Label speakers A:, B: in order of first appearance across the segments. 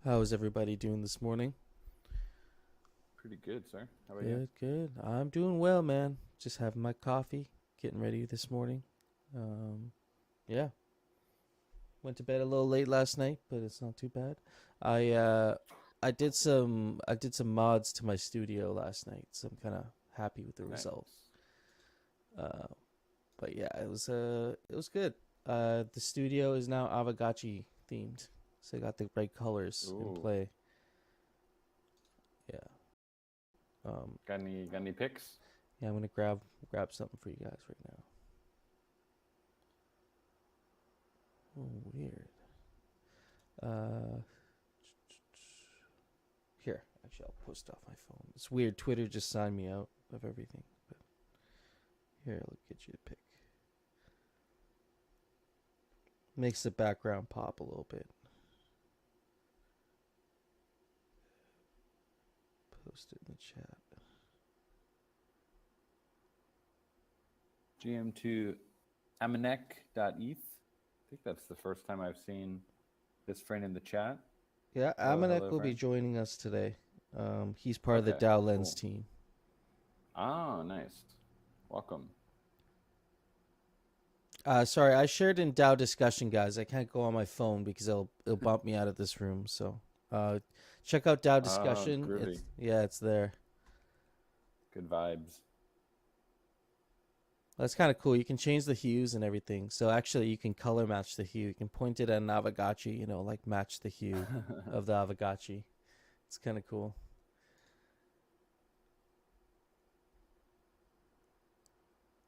A: How is everybody doing this morning?
B: Pretty good, sir. How about you?
A: Good, good. I'm doing well, man. Just having my coffee, getting ready this morning. Um, yeah, went to bed a little late last night, but it's not too bad. I uh, I did some mods to my studio last night, so I'm kind of happy with the result.
B: Nice.
A: Uh, but yeah, it was good. The studio is now Aavegotchi themed, so I got the right colors in
B: Ooh,
A: play. Yeah. Um,
B: got any picks?
A: yeah, I'm gonna grab something for you guys right now. Oh, weird. Uh, Here, actually, I'll post off my phone. It's weird. Twitter just signed me out of everything. But here, I'll get you to pick. Makes the background pop a little bit. Post it in the chat.
B: GM2 Amanek.eth. I think that's the first time I've seen this friend in the chat.
A: Yeah,
B: Hello,
A: Amanek
B: hello,
A: will be
B: friend.
A: joining us today. He's part of the
B: Okay,
A: DAO Lens
B: cool.
A: team.
B: Ah, nice. Welcome.
A: Sorry, I shared in DAO discussion, guys. I can't go on my phone because it'll bump me out of this room. So, uh, check out DAO discussion.
B: Groovy.
A: It's there.
B: Good vibes.
A: That's kind of cool. You can change the hues and everything. So actually, you can color match the hue. You can point it at an Aavegotchi, like match the hue of the Aavegotchi. It's kind of cool.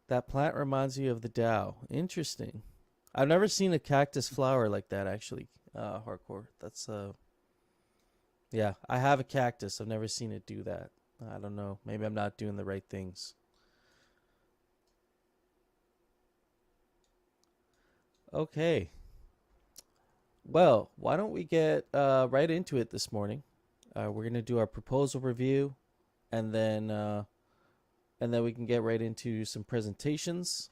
A: That plant reminds you of the Dow. Interesting. I've never seen a cactus flower like that actually. Hardcore. Yeah. I have a cactus. I've never seen it do that. I don't know. Maybe I'm not doing the right things. Okay. Well, why don't we get right into it this morning? We're gonna do our proposal review, and then we can get right into some presentations.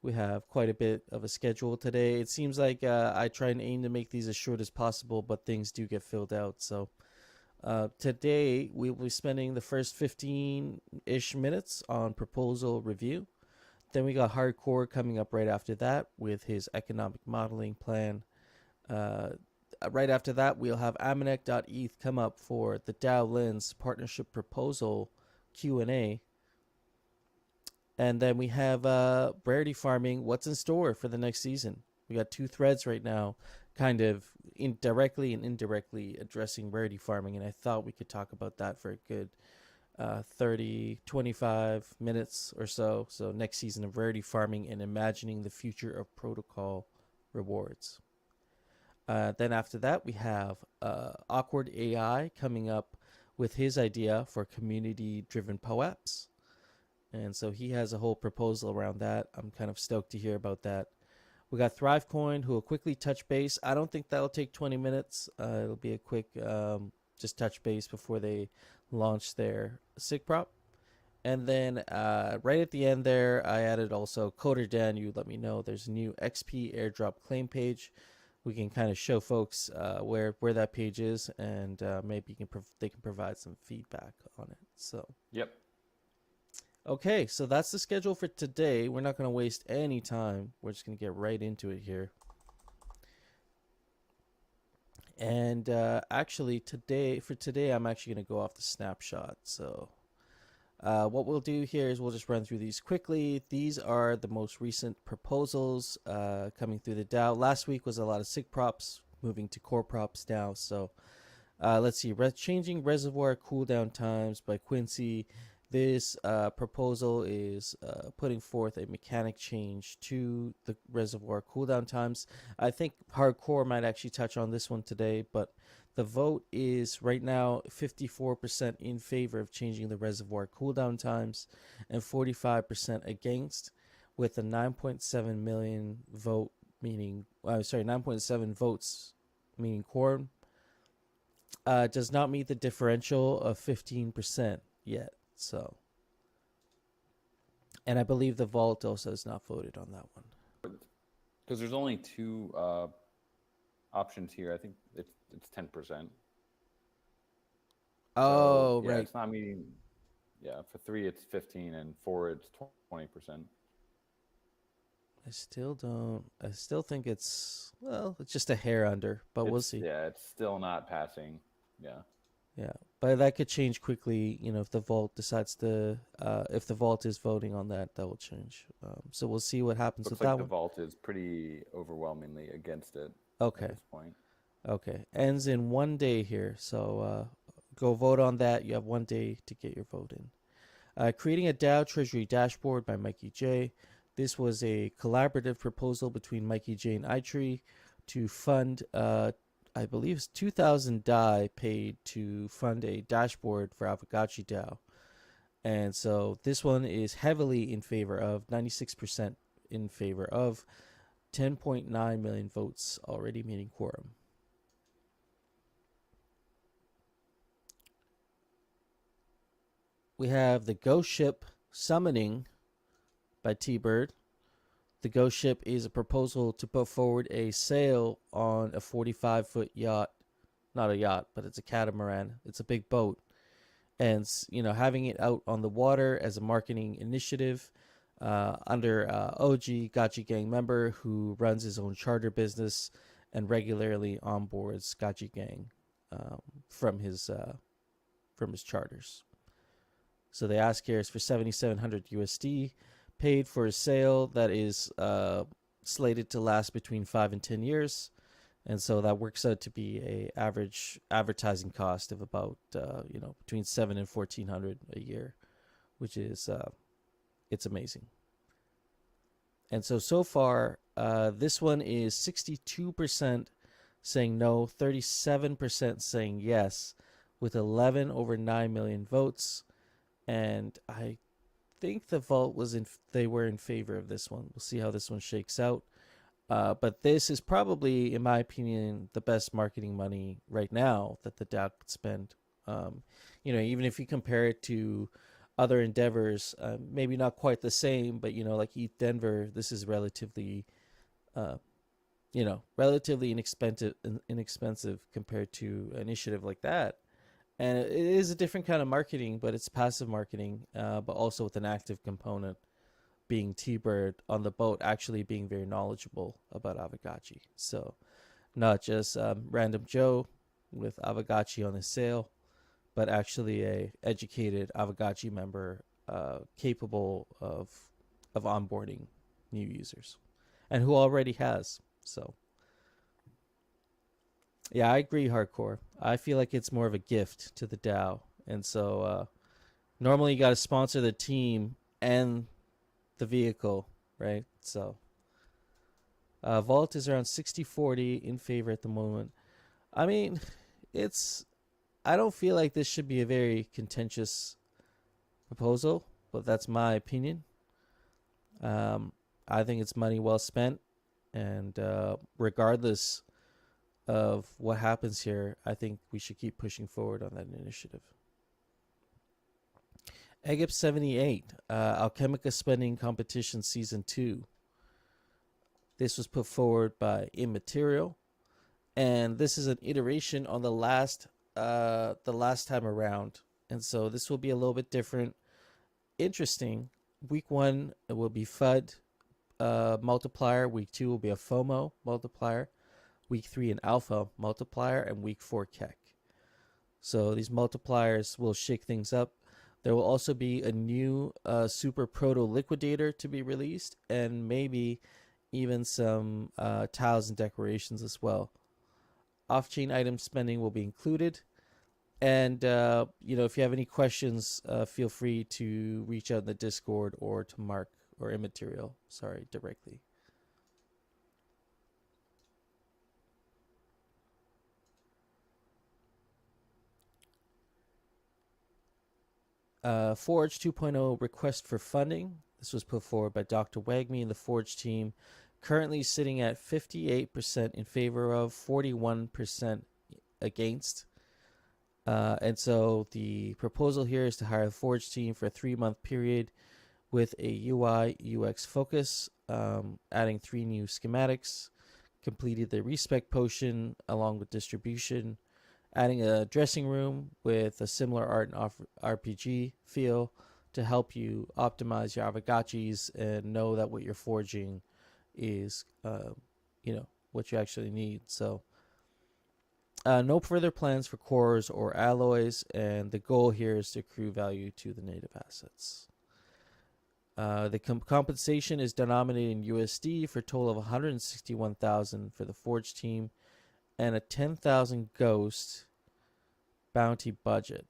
A: We have quite a bit of a schedule today. It seems like I try and aim to make these as short as possible, but things do get filled out. So today we will be spending the first 15-ish minutes on proposal review. Then we got hardcore coming up right after that with his economic modeling plan. Uh, right after that, we'll have Amanek.eth come up for the Dow Lens partnership proposal Q&A. And then we have Rarity Farming, what's in store for the next season. We got two threads right now, kind of directly and indirectly addressing Rarity Farming. And I thought we could talk about that for a good 30, 25 minutes or so. So next season of Rarity Farming and imagining the future of protocol rewards. Then after that, we have Awkward AI coming up with his idea for community-driven POAPs. And so he has a whole proposal around that. I'm kind of stoked to hear about that. We got ThriveCoin, who will quickly touch base. I don't think that'll take 20 minutes. It'll be a quick just touch base before they launch their SIG prop. And then right at the end there, I added also Coder Dan. You let me know there's a new XP airdrop claim page. We can kind of show folks where that page is, and maybe they can provide some feedback on it. So
B: Yep.
A: okay, so that's the schedule for today. We're not going to waste any time. We're just going to get right into it here. And actually, today, I'm actually going to go off the snapshot. So what we'll do here is we'll just run through these quickly. These are the most recent proposals coming through the DAO. Last week was a lot of SIG props, moving to core props now. So let's see, changing reservoir cooldown times by Quincy. This proposal is putting forth a mechanic change to the reservoir cooldown times. I think Hardcore might actually touch on this one today, but the vote is right now 54% in favor of changing the reservoir cooldown times and 45% against, with a 9.7 million vote, meaning, 9.7 votes, meaning quorum. Does not meet the differential of 15% yet. So, and I believe the vault also has not voted on that one.
B: Because there's only two options here. I think it's 10%. So
A: Oh,
B: yeah,
A: right.
B: it's not meeting. Yeah, for 3 it's 15, and 4 it's 20%.
A: I still don't. I still think it's, well, it's just a hair under, but we'll see.
B: It's still not passing. Yeah,
A: Yeah, but that could change quickly. If the vault decides to, if the vault is voting on that, that will change. So we'll see what happens with
B: looks like
A: that
B: the
A: one.
B: vault is pretty overwhelmingly against it at
A: Okay,
B: this point.
A: okay. Ends in 1 day here, so go vote on that. You have 1 day to get your vote in. Creating a DAO Treasury Dashboard by Mikey J. This was a collaborative proposal between Mikey J and iTree to fund, I believe it's 2,000 DAI paid to fund a dashboard for Aavegotchi DAO. And so this one is heavily in favor of, 96% in favor of, 10.9 million votes already meeting quorum. We have the Ghost Ship Summoning by T Bird. The Ghost Ship is a proposal to put forward a sail on a 45-foot yacht. Not a yacht, but it's a catamaran. It's a big boat. And, having it out on the water as a marketing initiative under OG Gotchi Gang member who runs his own charter business and regularly onboards Gotchi Gang um, from his charters. So the ask here is for 7,700 USD, paid for a sale that is slated to last between 5 and 10 years. And so that works out to be a average advertising cost of about between 7 and 1,400 a year, which is it's amazing. And so far, this one is 62% saying no, 37% saying yes, with 11 over 9 million votes. And I think the vote was they were in favor of this one. We'll see how this one shakes out. But this is probably, in my opinion, the best marketing money right now that the DAO could spend. Even if you compare it to other endeavors, maybe not quite the same, but like ETH Denver, this is relatively, relatively inexpensive compared to an initiative like that. And it is a different kind of marketing, but it's passive marketing, but also with an active component, being T-Bird on the boat, actually being very knowledgeable about Aavegotchi. So not just random Joe with Aavegotchi on his sail, but actually a educated Aavegotchi member capable of onboarding new users, and who already has. So yeah, I agree, hardcore. I feel like it's more of a gift to the DAO, and so normally you got to sponsor the team and the vehicle, right? So Vault is around 60-40 in favor at the moment. I mean, it's I don't feel like this should be a very contentious proposal, but that's my opinion. I think it's money well spent, and regardless of what happens here, I think we should keep pushing forward on that initiative. Egip 78, Alchemica Spending Competition Season 2. This was put forward by Immaterial, and this is an iteration on the last time around, and so this will be a little bit different. Interesting. Week 1 it will be FUD multiplier. Week 2 will be a FOMO multiplier. Week 3 an alpha multiplier, and week 4 KEK. So these multipliers will shake things up. There will also be a new super proto liquidator to be released, and maybe even some tiles and decorations as well. Off-chain item spending will be included. And, if you have any questions, feel free to reach out in the Discord or to Mark or Immaterial, directly. Forge 2.0 request for funding. This was put forward by Dr. Wagme and the Forge team, currently sitting at 58% in favor of, 41% against. And so the proposal here is to hire the Forge team for a 3-month period with a UI UX focus, adding 3 new schematics, completed the respec potion along with distribution, adding a dressing room with a similar art and RPG feel to help you optimize your Aavegotchis and know that what you're forging is, what you actually need. So, no further plans for cores or alloys, and the goal here is to accrue value to the native assets. The compensation is denominated in USD for a total of 161,000 for the Forge team and a 10,000 Ghost bounty budget.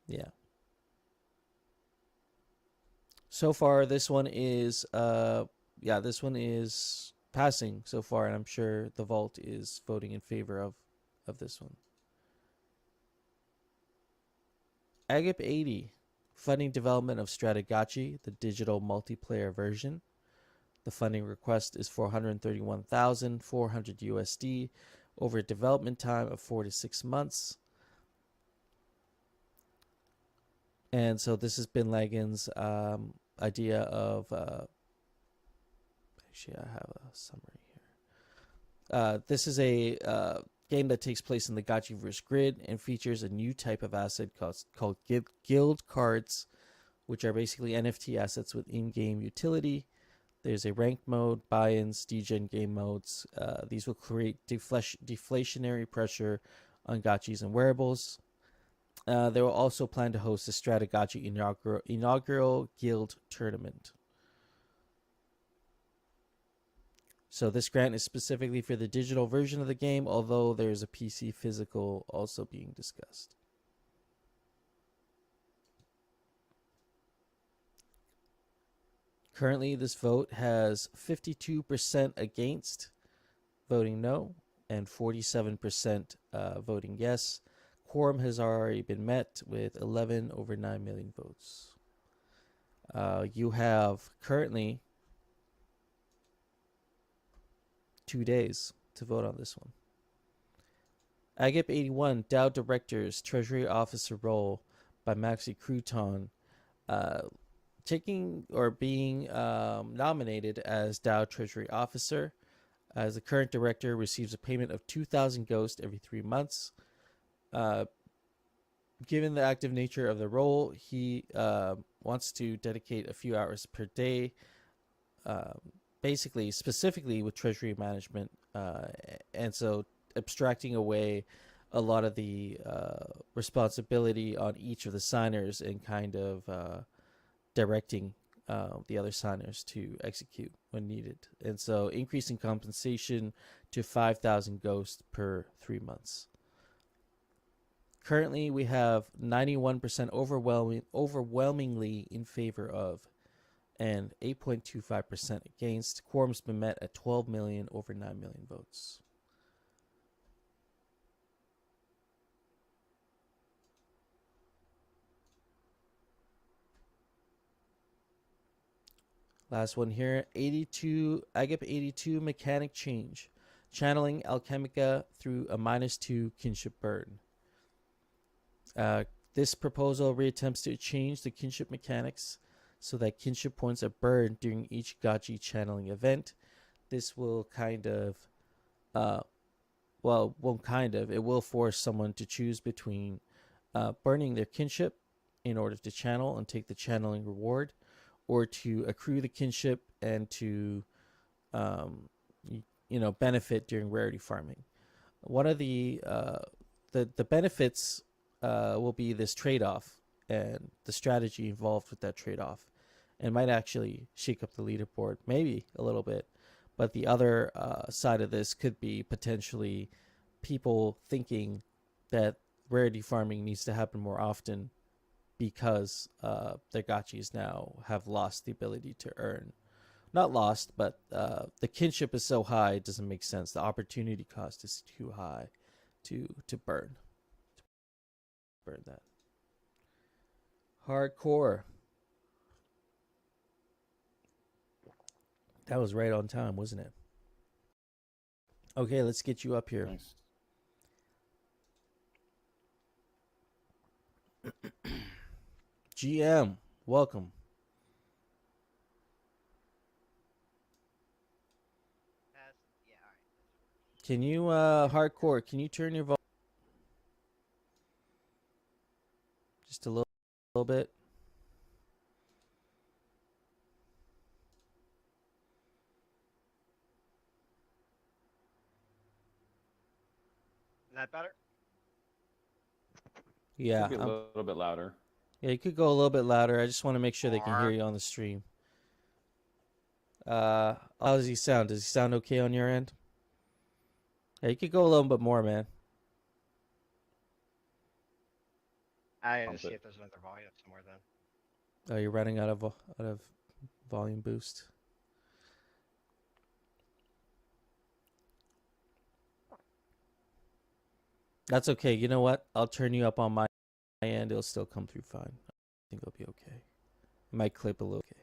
A: Yeah. So far, this one is passing so far, and I'm sure the Vault is voting in favor of this one. Agip 80, funding development of Strategachi, the digital multiplayer version. The funding request is 431,400 USD over a development time of 4 to 6 months. And so this is Bin Laden's idea of. Actually, I have a summary here. This is a game that takes place in the Gotchiverse grid and features a new type of asset called guild cards, which are basically NFT assets with in-game utility. There's a ranked mode, buy-ins, degen game modes. These will create deflationary pressure on gotchis and wearables. They will also plan to host a Strategachi inaugural guild tournament. So this grant is specifically for the digital version of the game, although there's a PC physical also being discussed. Currently, this vote has 52% against, voting no, and 47% voting yes. Quorum has already been met with 11 over 9 million votes. You have currently 2 days to vote on this one. Agip 81, DAO Directors, Treasury Officer role by Maxi Crouton, taking or being nominated as DAO Treasury Officer. As the current director receives a payment of 2,000 Ghost every 3 months. Given the active nature of the role, he wants to dedicate a few hours per day, basically, specifically with treasury management, and so abstracting away a lot of the responsibility on each of the signers and kind of directing the other signers to execute when needed. And so increasing compensation to 5,000 Ghost per 3 months. Currently, we have 91% overwhelmingly in favor of and 8.25% against. Quorum's been met at 12 million over 9 million votes. Last one here, Agip 82 mechanic change. Channeling Alchemica through a -2 kinship burn. This proposal reattempts to change the kinship mechanics so that kinship points are burned during each Gotchi channeling event. This will it will force someone to choose between burning their kinship in order to channel and take the channeling reward, or to accrue the kinship and to benefit during rarity farming. One of the benefits will be this trade-off and the strategy involved with that trade-off, and might actually shake up the leaderboard maybe a little bit. But the other side of this could be potentially people thinking that rarity farming needs to happen more often because their gotchis now have lost the ability to earn. Not lost, but the kinship is so high it doesn't make sense. The opportunity cost is too high to burn. Burn that. Hardcore. That was right on time, wasn't it? Okay, let's get you up here.
B: Nice.
A: GM, welcome. Can you hardcore? Can you turn your volume just a little bit?
C: Is that better?
A: Yeah,
B: Could be a little bit louder.
A: yeah. You could go a little bit louder. I just want to make sure they can hear
C: Or
A: you on the stream. How does he sound? Does he sound okay on your end? Yeah, you could go a little bit more, man.
C: I need to
B: Pump
C: see
B: it.
C: if there's another volume somewhere then.
A: Oh, you're running out of volume boost. That's okay. You know what? I'll turn you up on my end. It'll still come through fine. I think it'll be okay. It might clip a little. Okay.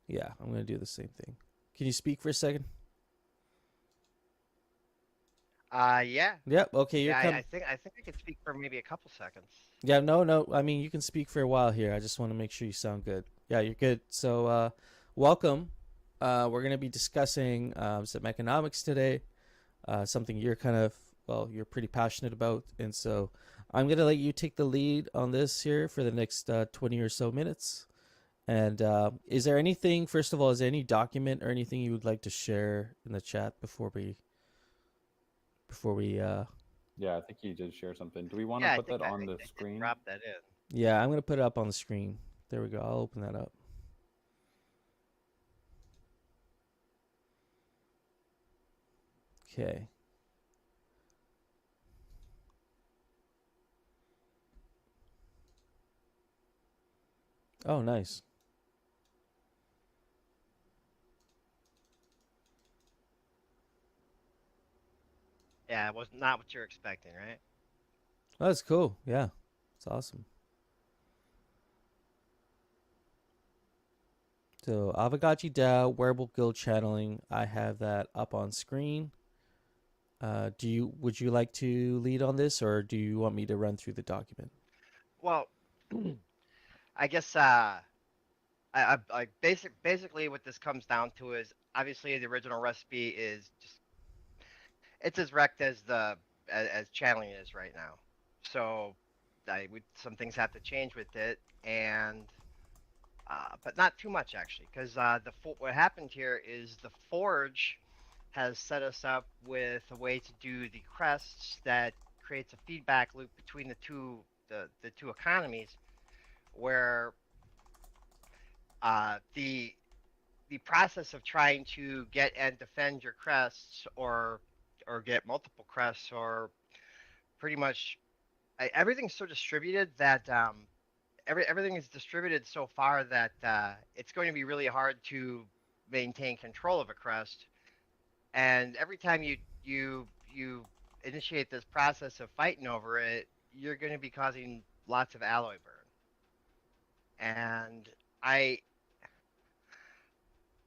A: Yeah, I'm gonna do the same thing. Can you speak for a second?
C: Yeah.
A: Yep. Okay, you're
C: Yeah,
A: coming.
C: I think I could speak for maybe a couple seconds.
A: Yeah, no. I mean, you can speak for a while here. I just want to make sure you sound good. Yeah, you're good. So, welcome. We're gonna be discussing some economics today. Something you're you're pretty passionate about, and so I'm gonna let you take the lead on this here for the next 20 or so minutes. And is there anything, first of all, is there any document or anything you would like to share in the chat before we
B: Yeah, I think you did share something. Do we want to
C: Yeah,
B: put that
C: I
B: on
C: think
B: the
C: they did
B: screen?
C: drop that in.
A: yeah, I'm gonna put it up on the screen. There we go. I'll open that up. Okay. Oh, nice.
C: Yeah, it was not what you're expecting, right?
A: Oh, that's cool. Yeah, it's awesome. So Aavegotchi DAO wearable guild channeling. I have that up on screen. Would you like to lead on this, or do you want me to run through the document?
C: Well, I guess basically what this comes down to is obviously the original recipe is just it's as wrecked as as channeling is right now. So some things have to change with it, and but not too much actually, because what happened here is the forge has set us up with a way to do the crests that creates a feedback loop between the two economies, where the process of trying to get and defend your crests or get multiple crests or pretty much everything's so distributed that everything is distributed so far that it's going to be really hard to maintain control of a crest. And every time you initiate this process of fighting over it, you're going to be causing lots of alloy burn. And I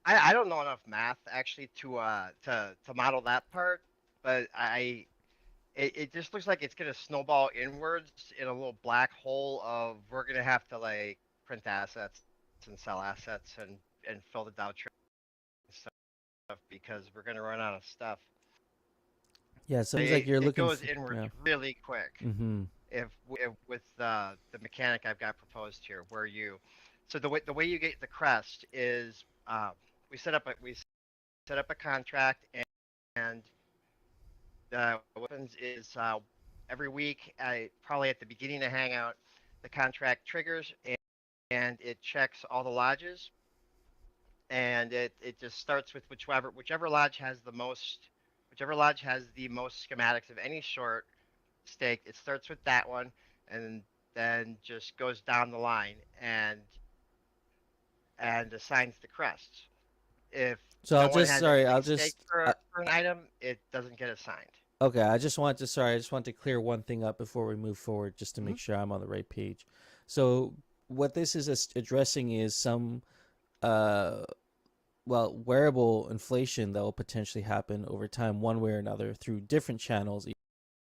C: I don't know enough math actually to model that part, but it just looks like it's gonna snowball inwards in a little black hole of we're gonna have to like print assets and sell assets and fill the Dow trade and stuff because we're gonna run out of stuff.
A: Yeah, it seems like you're
C: It
A: looking
C: goes
A: for.
C: inwards
A: Yeah.
C: really quick
A: Mm-hmm.
C: if with the mechanic I've got proposed here, where you so the way you get the crest is we set up a contract and what happens is every week, probably at the beginning of Hangout, the contract triggers and it checks all the lodges, and it just starts with whichever lodge has the most schematics of any sort staked. It starts with that one, and then just goes down the line and assigns the crests. If
A: So
C: no one has
A: I'll
C: anything
A: just
C: staked for an item, it doesn't get assigned.
A: okay. I just want to clear one thing up before we move forward, just to
C: Mm-hmm.
A: make sure I'm on the right page. So what this is addressing is some uh wearable inflation that will potentially happen over time, one way or another, through different channels,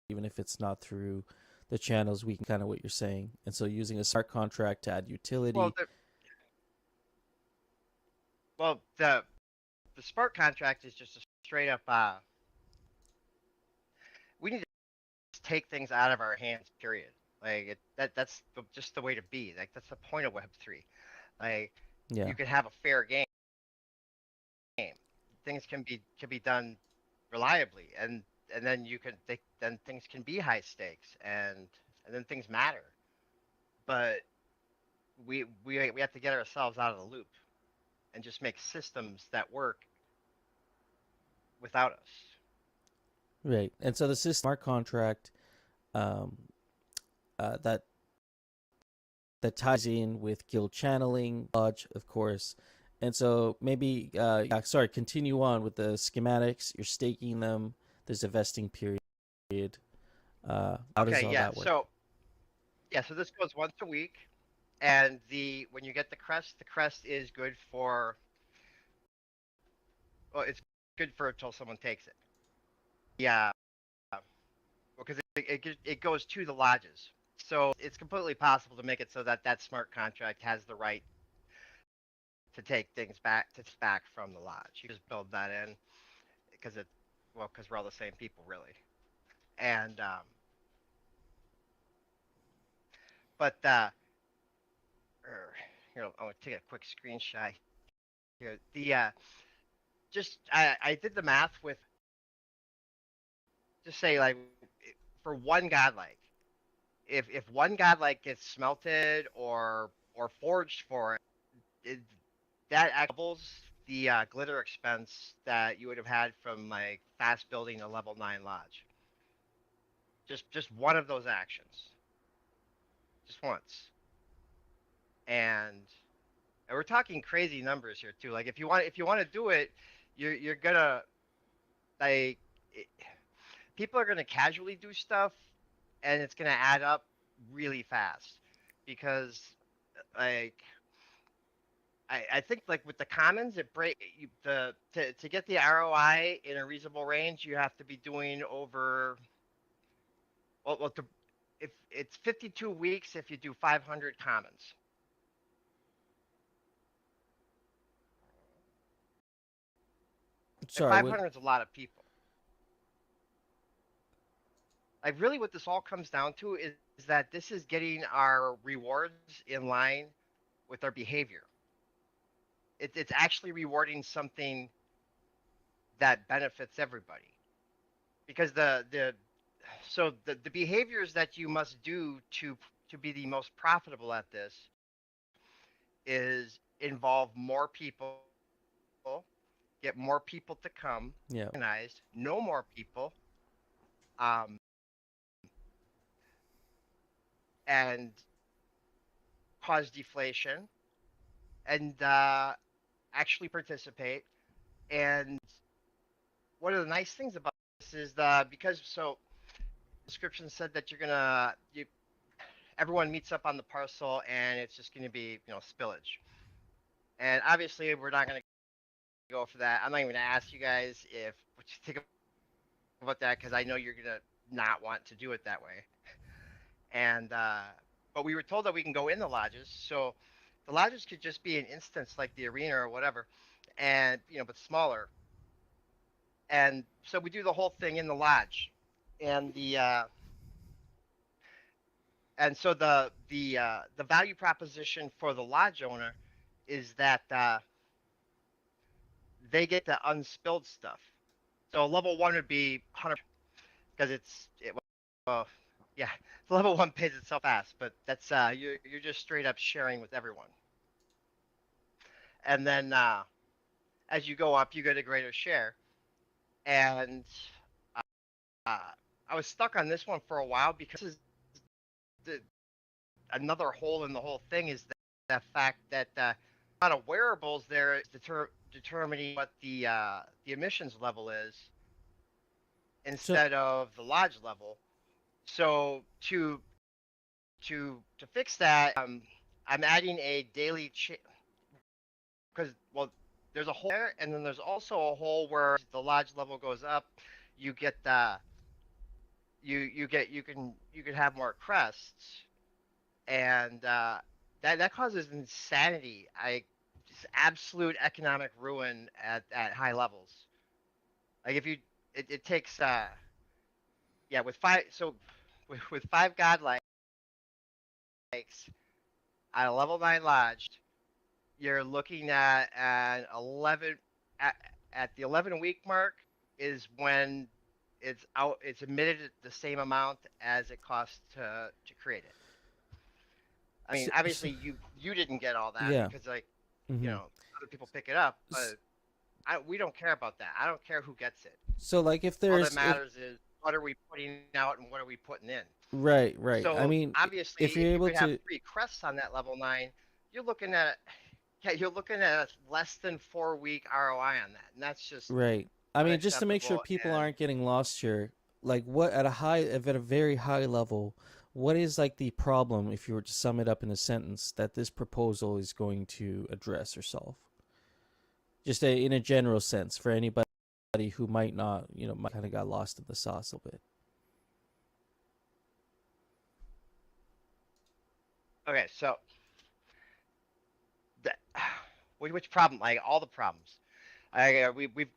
A: even if it's not through the channels we can kind of what you're saying. And so using a smart contract to add
C: Well,
A: utility.
C: Well, the smart contract is just a straight up. We need to take things out of our hands. Period. Like that's just the way to be. Like that's the point of Web3. Like
A: Yeah.
C: you can have a fair game. Things can be done reliably, and then then things can be high stakes, and then things matter. But we have to get ourselves out of the loop and just make systems that work without us.
A: Right. And so the system smart contract um, that ties in with guild channeling, lodge, of course. And so maybe, yeah, sorry, continue on with the schematics. You're staking them. There's a vesting period. How does
C: Okay,
A: all
C: yeah.
A: that work?
C: So this goes once a week, and the when you get the crest is good for well, it's good for until someone takes it. Yeah, because it goes to the lodges. So it's completely possible to make it so that that smart contract has the right to take things back from the lodge. You just build that in because because we're all the same people really. And but I'll take a quick screenshot here. The just I did the math with just say like for one godlike, if one godlike gets smelted or forged for it, that doubles the glitter expense that you would have had from like fast building a level 9 lodge. Just one of those actions, just once, and we're talking crazy numbers here too. Like if you want to do it, you're gonna like it, people are gonna casually do stuff, and it's gonna add up really fast because like I think like with the commons, it break you, the to get the ROI in a reasonable range, you have to be doing over well to, if it's 52 weeks if you do 500 commons. And
A: Sorry, what?
C: 500 is a lot of people. Like really, what this all comes down to is that this is getting our rewards in line with our behavior. It's actually rewarding something that benefits everybody because the behaviors that you must do to be the most profitable at this is involve more people, get more people to come,
A: Yeah.
C: organized, know more people, um, and cause deflation, and actually participate. And one of the nice things about this is because description said that everyone meets up on the parcel and it's just going to be spillage. And obviously we're not going to go for that. I'm not even going to ask you guys if what you think about that because I know you're going to not want to do it that way. And but we were told that we can go in the lodges, so the lodges could just be an instance like the arena or whatever, and but smaller. And so we do the whole thing in the lodge, and so the value proposition for the lodge owner is that they get the unspilled stuff. So level 1 would be 100 because well, yeah, the level 1 pays itself fast, but that's you're just straight up sharing with everyone. And then as you go up, you get a greater share. And uh, I was stuck on this one for a while because the, another hole in the whole thing is that fact that amount of wearables there is determining what the emissions level is
A: So,
C: instead of the lodge level. So to fix that, I'm adding a daily because well, there's a hole there, and then there's also a hole where the lodge level goes up. You get you can have more crests, and that causes insanity. I it's absolute economic ruin at high levels. Like if you, it takes yeah, with five, so with five godlikes at a level 9 lodge, you're looking at an 11 at, at the 11-week mark is when it's emitted at the same amount as it costs to create it. I mean,
A: So,
C: obviously you didn't get all that
A: yeah.
C: because like,
A: Hmm.
C: other people pick it up, but we don't care about that. I don't care who gets it.
A: So like if
C: All that
A: there's if
C: matters is what are we putting out and what are we putting in.
A: right. I
C: So
A: mean,
C: obviously,
A: if you're
C: if you
A: able
C: could have
A: to,
C: 3 crests on that level 9, you're looking at yeah, you're looking at a less than 4-week ROI on that, and that's just
A: right. I mean, just to make sure
C: unacceptable.
A: people
C: And
A: aren't getting lost here, like what at a high, if at a very high level, what is like the problem if you were to sum it up in a sentence that this proposal is going to address or solve? Just in a general sense for anybody who might not, might kind of got lost in the sauce a little bit.
C: okay, so the, which problem? Like all the problems.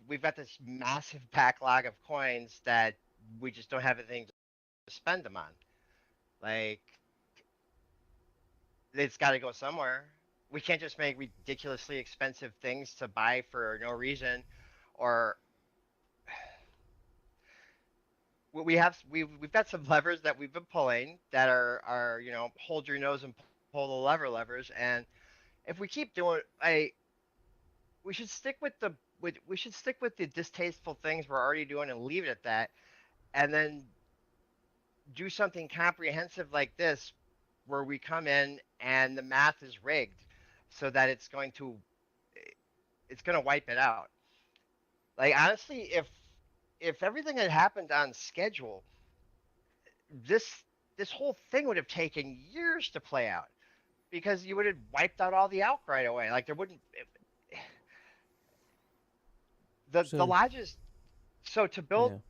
C: We've got this massive backlog of coins that we just don't have anything to spend them on. Like it's got to go somewhere. We can't just make ridiculously expensive things to buy for no reason, or we've got some levers that we've been pulling that are hold your nose and pull the levers. And if we keep doing, we should stick with we should stick with the distasteful things we're already doing and leave it at that, and then do something comprehensive like this, where we come in and the math is rigged, so that it's going to wipe it out. Like honestly, if everything had happened on schedule, this this whole thing would have taken years to play out because you would have wiped out all the elk right away. Like there wouldn't the
A: So
C: lodges. So
A: yeah.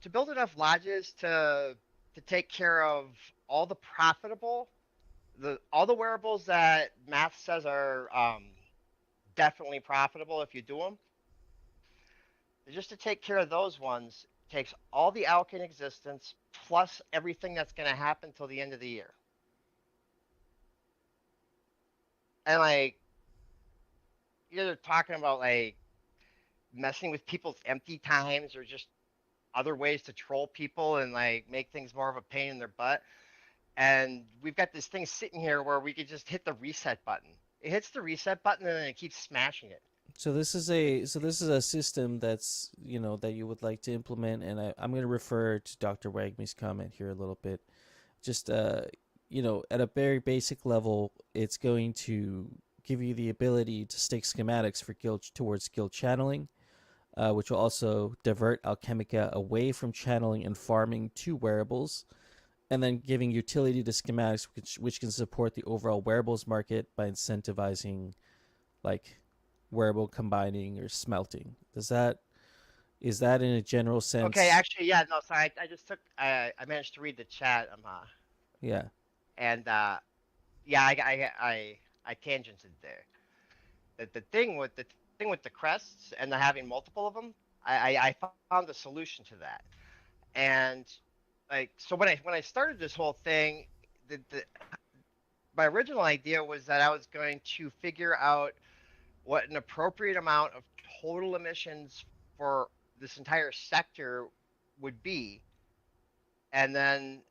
C: to build enough lodges to take care of all the profitable, the all the wearables that math says are definitely profitable if you do them, just to take care of those ones takes all the elk in existence plus everything that's going to happen till the end of the year. And like you're talking about like messing with people's empty times or just other ways to troll people and like make things more of a pain in their butt. And we've got this thing sitting here where we could just hit the reset button. It hits the reset button and then it keeps smashing it.
A: So this is a system that's that you would like to implement, and I'm going to refer to Dr. Wagme's comment here a little bit. Just at a very basic level, it's going to give you the ability to stake schematics for guild towards guild channeling, which will also divert Alchemica away from channeling and farming to wearables, and then giving utility to schematics, which can support the overall wearables market by incentivizing like wearable combining or smelting. Is that in a general
C: Okay,
A: sense?
C: actually, yeah, no, sorry, I just took, I managed to read the chat,
A: Yeah.
C: and yeah, I tangented there. The thing with the crests and the having multiple of them, I found a solution to that. And like, so when I started this whole thing, the my original idea was that I was going to figure out what an appropriate amount of total emissions for this entire sector would be, and then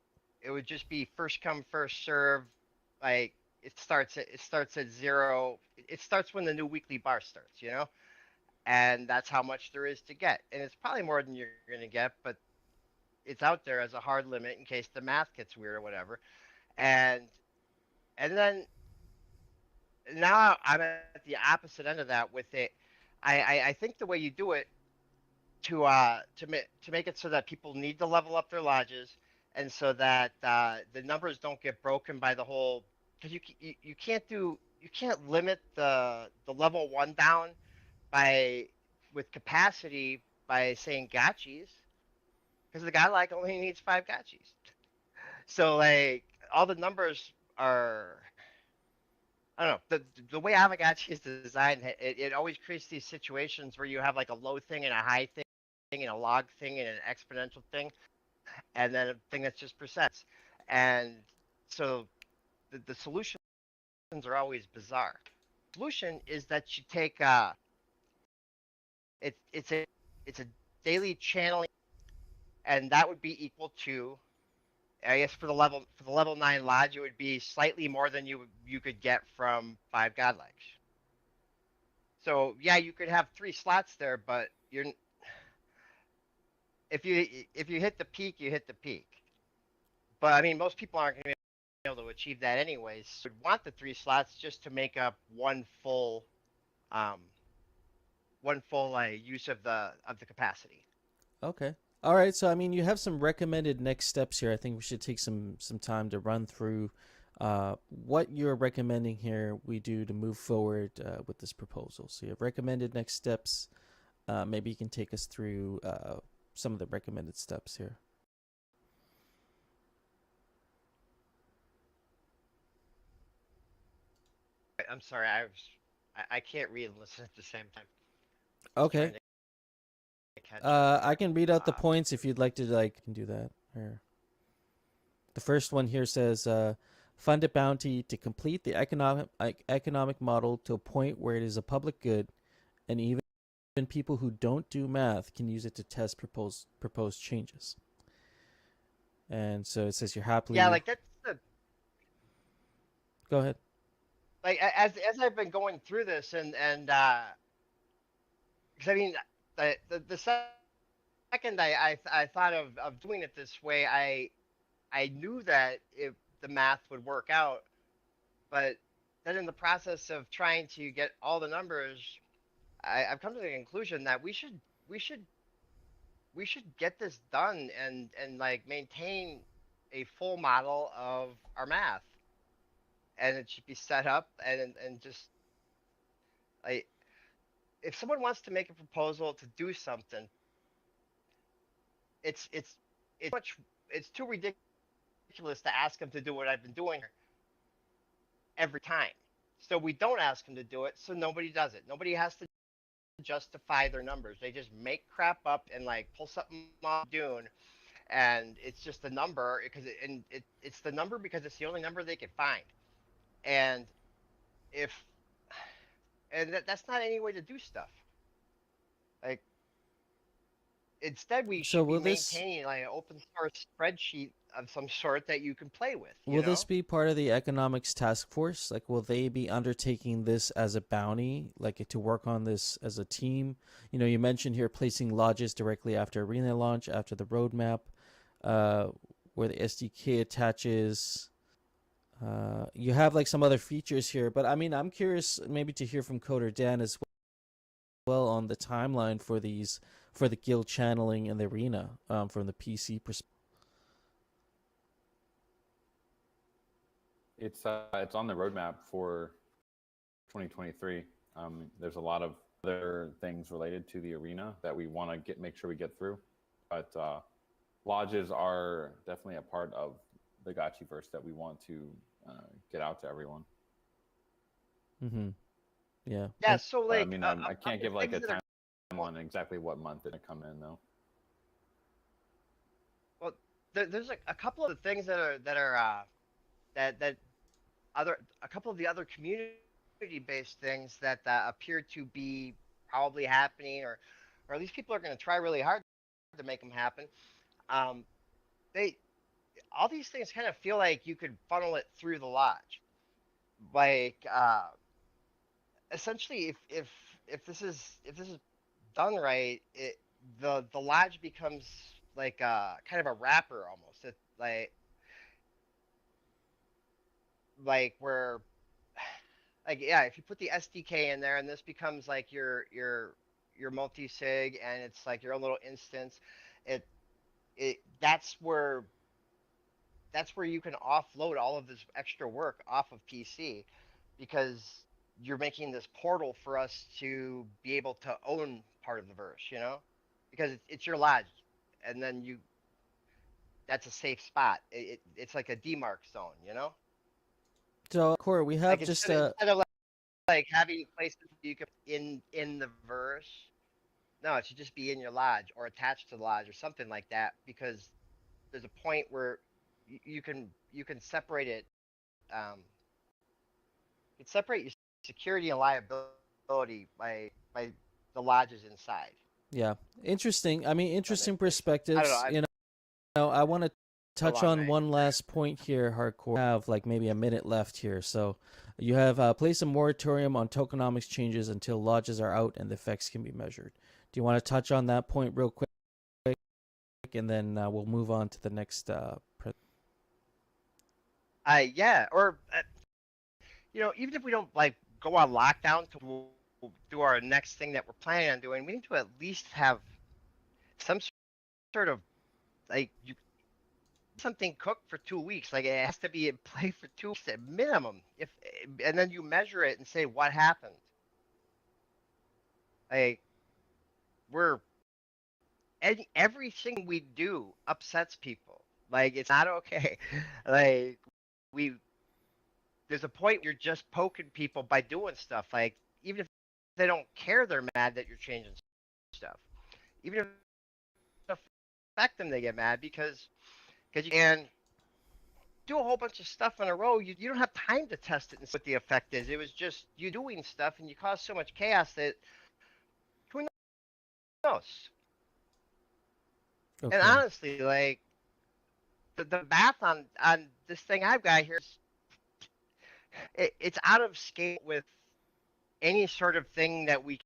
C: it would just be first come first serve. Like it starts at zero. It starts when the new weekly bar starts, and that's how much there is to get. And it's probably more than you're going to get, but it's out there as a hard limit in case the math gets weird or whatever. And and then now I'm at the opposite end of that with it. I think the way you do it to make it so that people need to level up their lodges, and so that the numbers don't get broken by the whole, because you can't limit the level 1 down by with capacity by saying gotchis, because the guy like only needs 5 gotchis. So like all the numbers are I don't know, the way Aavegotchi is designed, it always creates these situations where you have like a low thing and a high thing and a log thing and an exponential thing, and then a thing that's just percents. And so the solutions are always bizarre. Solution is that you take it's a daily channeling, and that would be equal to, I guess, for the level 9 lodge, it would be slightly more than you could get from 5 godlikes. So yeah, you could have 3 slots there, but you're if you hit the peak, you hit the peak. But I mean, most people aren't going to be able to achieve that anyways. So you'd want the 3 slots just to make up um one full use of the capacity.
A: Okay. All right. So I mean, you have some recommended next steps here. I think we should take some time to run through what you're recommending here we do to move forward with this proposal. So you have recommended next steps. Maybe you can take us through some of the recommended steps here.
C: I'm sorry, I can't read and listen at the same time. Just trying
A: Okay.
C: to catch up
A: I
C: here.
A: can read out the points if you'd like to. Like, can do that. Or the first one here says, fund a bounty to complete the economic model to a point where it is a public good, and even people who don't do math can use it to test proposed changes. And so it says you're
C: Yeah,
A: happily.
C: like that's the
A: Go ahead.
C: like as I've been going through this and because I mean the second I thought of doing it this way, I knew that the math would work out, but then in the process of trying to get all the numbers, I've come to the conclusion that we should we should get this done and like maintain a full model of our math, and it should be set up and just like if someone wants to make a proposal to do something, it's much it's too ridiculous to ask them to do what I've been doing every time. So we don't ask them to do it, so nobody does it. Nobody has to justify their numbers. They just make crap up and like pull something off Dune, and it's just a number because it's the number because it's the only number they can find. And if that's not any way to do stuff. Like instead, we
A: So
C: should be maintaining like an open source spreadsheet of some sort that you can play with. You
A: will
C: know?
A: this be part of the economics task force? Like, will they be undertaking this as a bounty, like to work on this as a team? You know, you mentioned here placing lodges directly after arena launch, after the roadmap, uh, where the SDK attaches. You have like some other features here, but I mean, I'm curious maybe to hear from Coder Dan as well on the timeline for these for the guild channeling and the arena from the PC perspective.
B: It's on the roadmap for 2023. There's a lot of other things related to the arena that we want to make sure we get through, but lodges are definitely a part of the Gotchiverse that we want to get out to everyone.
A: Mm-hmm. Yeah.
C: Yeah. So
B: I
C: like,
B: mean, I can't give like a
C: time
B: on exactly what month it come in though.
C: well, there's a couple of the things that other a couple of the other community based things that appear to be probably happening, or at least people are going to try really hard to make them happen. Um, they all these things kind of feel like you could funnel it through the lodge. Like essentially, if this is done right, the lodge becomes like kind of a wrapper almost. It like where like yeah, if you put the SDK in there and this becomes like your multi-sig and it's like your own little instance, it it that's where you can offload all of this extra work off of PC because you're making this portal for us to be able to own part of the verse, you know? Because it's your lodge, and then you that's a safe spot. It's like a demarc zone, you know?
A: So, Corey, we have
C: Like
A: just
C: instead of like having places you can in the verse. No, it should just be in your lodge or attached to the lodge or something like that because there's a point where you can separate it. You can separate your security and liability by the lodges inside.
A: yeah, interesting. I mean,
C: That
A: interesting
C: makes sense. I don't know.
A: perspectives.
C: I've
A: I want to
C: been a
A: touch
C: long
A: on
C: night.
A: one last point here, hardcore. We have like maybe a minute left here. So you have placed a moratorium on tokenomics changes until lodges are out and the effects can be measured. Do you want to touch on that point real quick, and then we'll move on to the next?
C: Yeah, or even if we don't like go on lockdown to do our next thing that we're planning on doing, we need to at least have some sort of like something cooked for 2 weeks. Like it has to be in play for 2 weeks at minimum. If and then you measure it and say what happened. Like we're everything we do upsets people. Like it's not okay. Like we there's a point where you're just poking people by doing stuff. Like even if they don't care, they're mad that you're changing stuff. Even if it affect them, they get mad because you can do a whole bunch of stuff in a row. You don't have time to test it and see what the effect is. It was just you doing stuff and you caused so much chaos that who knows? And
A: Okay.
C: honestly, like the math on this thing I've got here is it's out of scale with any sort of thing that we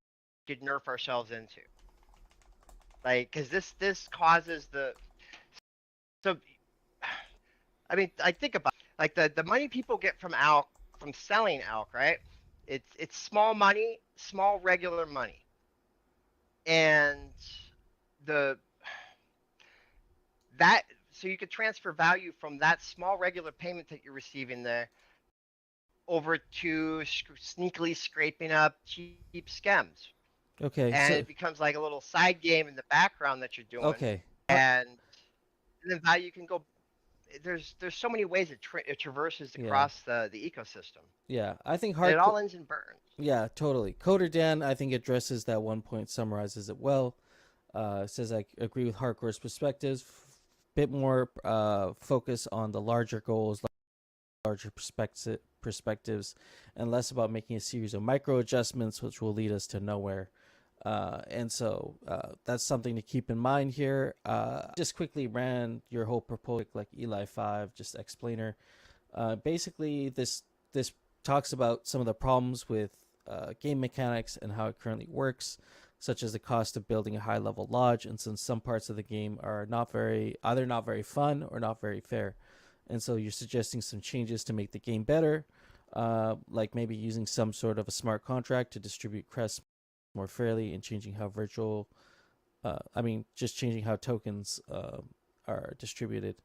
C: could nerf ourselves into. Like, because this causes the so. I mean, I think about like the money people get from elk from selling elk, right? It's small money, small regular money, and the that so you could transfer value from that small regular payment that you're receiving there over to sneakily scraping up cheap scams,
A: Okay.
C: and
A: So
C: it becomes like a little side game in the background that you're doing,
A: okay.
C: and then value can go. There's so many ways it traverses
A: Yeah.
C: across the ecosystem,
A: Yeah. I think
C: and it
A: hardcore.
C: all ends in burns.
A: Yeah, totally. Coder Dan, I think addresses that one point, summarizes it well. Says I agree with hardcore's perspectives. Bit more focus on the larger goals, larger perspectives, and less about making a series of micro adjustments, which will lead us to nowhere. And so that's something to keep in mind here. Just quickly ran your whole proposal like Eli 5, just explainer. Basically, this talks about some of the problems with game mechanics and how it currently works, such as the cost of building a high level lodge, and since some parts of the game are either not very fun or not very fair. And so you're suggesting some changes to make the game better, like maybe using some sort of a smart contract to distribute crests more fairly and changing how just changing how tokens are distributed.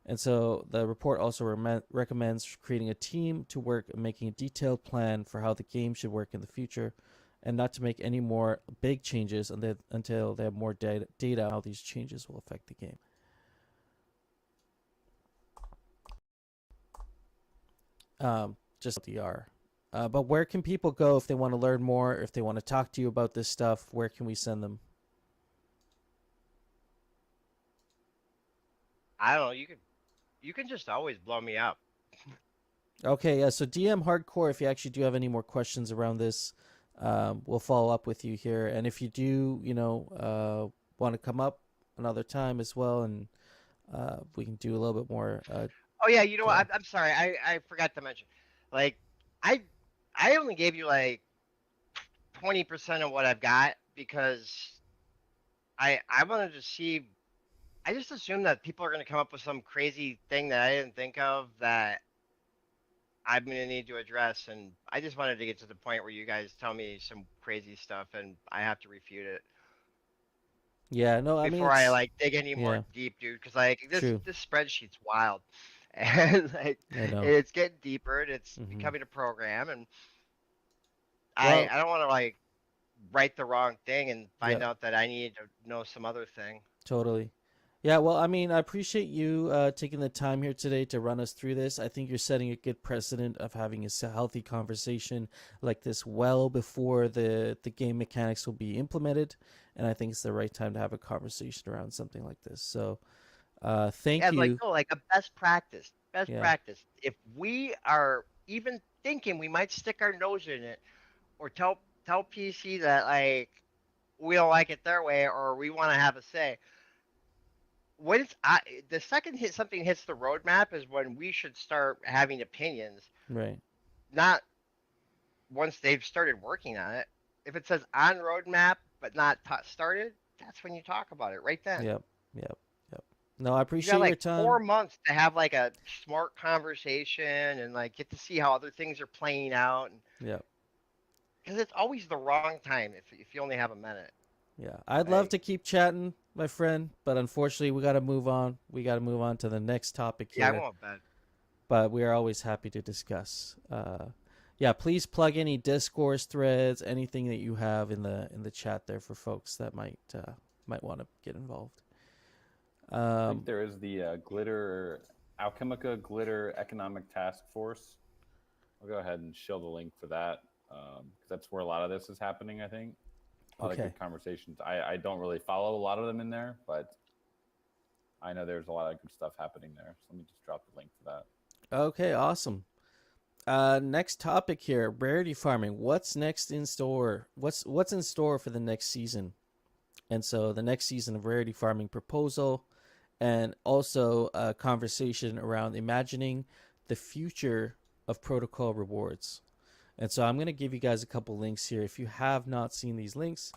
A: And so the report also recommends creating a team to work and making a detailed plan for how the game should work in the future, and not to make any more big changes until they have more data on how these changes will affect the game. Just DR. But where can people go if they want to learn more, if they want to talk to you about this stuff? Where can we send them?
C: I don't know. You can just always blow me up.
A: Okay, yeah. So DM Hardcore if you actually do have any more questions around this. We'll follow up with you here, and if you do, want to come up another time as well, and we can do a little bit more.
C: Oh yeah, you know what?
A: Yeah.
C: I'm sorry. I forgot to mention. Like I I only gave you like 20% of what I've got because I wanted to see. I just assumed that people are going to come up with some crazy thing that I didn't think of that I'm going to need to address, and I just wanted to get to the point where you guys tell me some crazy stuff and I have to refute it
A: Yeah. No, I mean
C: before I
A: it's
C: like dig any more
A: yeah,
C: deep, dude. Because like this
A: true.
C: this spreadsheet's wild, and like
A: I know.
C: it's getting deeper and it's
A: Hmm.
C: becoming a program, and I
A: Well,
C: I don't want to like write the wrong thing and
A: yeah,
C: find out that I need to know some other thing.
A: totally. Yeah, well, I mean, I appreciate you taking the time here today to run us through this. I think you're setting a good precedent of having a healthy conversation like this well before the game mechanics will be implemented, and I think it's the right time to have a conversation around something like this. So, thank
C: Yeah, like
A: you.
C: no, like a best practice. Best
A: Yeah,
C: practice. If we are even thinking we might stick our nose in it, or tell PC that like we don't like it their way, or we want to have a say. When the second something hits the roadmap is when we should start having opinions.
A: right.
C: Not once they've started working on it. If it says on roadmap but not started, that's when you talk about it right then.
A: Yep, yep, yep. No, I
C: You got
A: appreciate your
C: like
A: time.
C: 4 months to have like a smart conversation and like get to see how other things are playing out.
A: Yep.
C: Because it's always the wrong time if you only have a minute.
A: Yeah, I'd love
C: Like,
A: to keep chatting, my friend, but unfortunately, we got to move on. We got to move on to the next topic
C: yeah, I
A: here.
C: won't bet.
A: But we are always happy to discuss. Yeah, please plug any discourse threads, anything that you have in the chat there for folks that might want to get involved.
B: I think
A: Um,
B: there is the Glitter Alchemica Glitter Economic Task Force. I'll go ahead and show the link for that because that's where a lot of this is happening. I think a lot of
A: okay,
B: good conversations. I don't really follow a lot of them in there, but I know there's a lot of good stuff happening there. So let me just drop the link for that.
A: okay, awesome. Next topic here: rarity farming. What's next in store? What's in store for the next season? And so the next season of rarity farming proposal, and also a conversation around imagining the future of protocol rewards. And so I'm going to give you guys a couple links here. If you have not seen these links,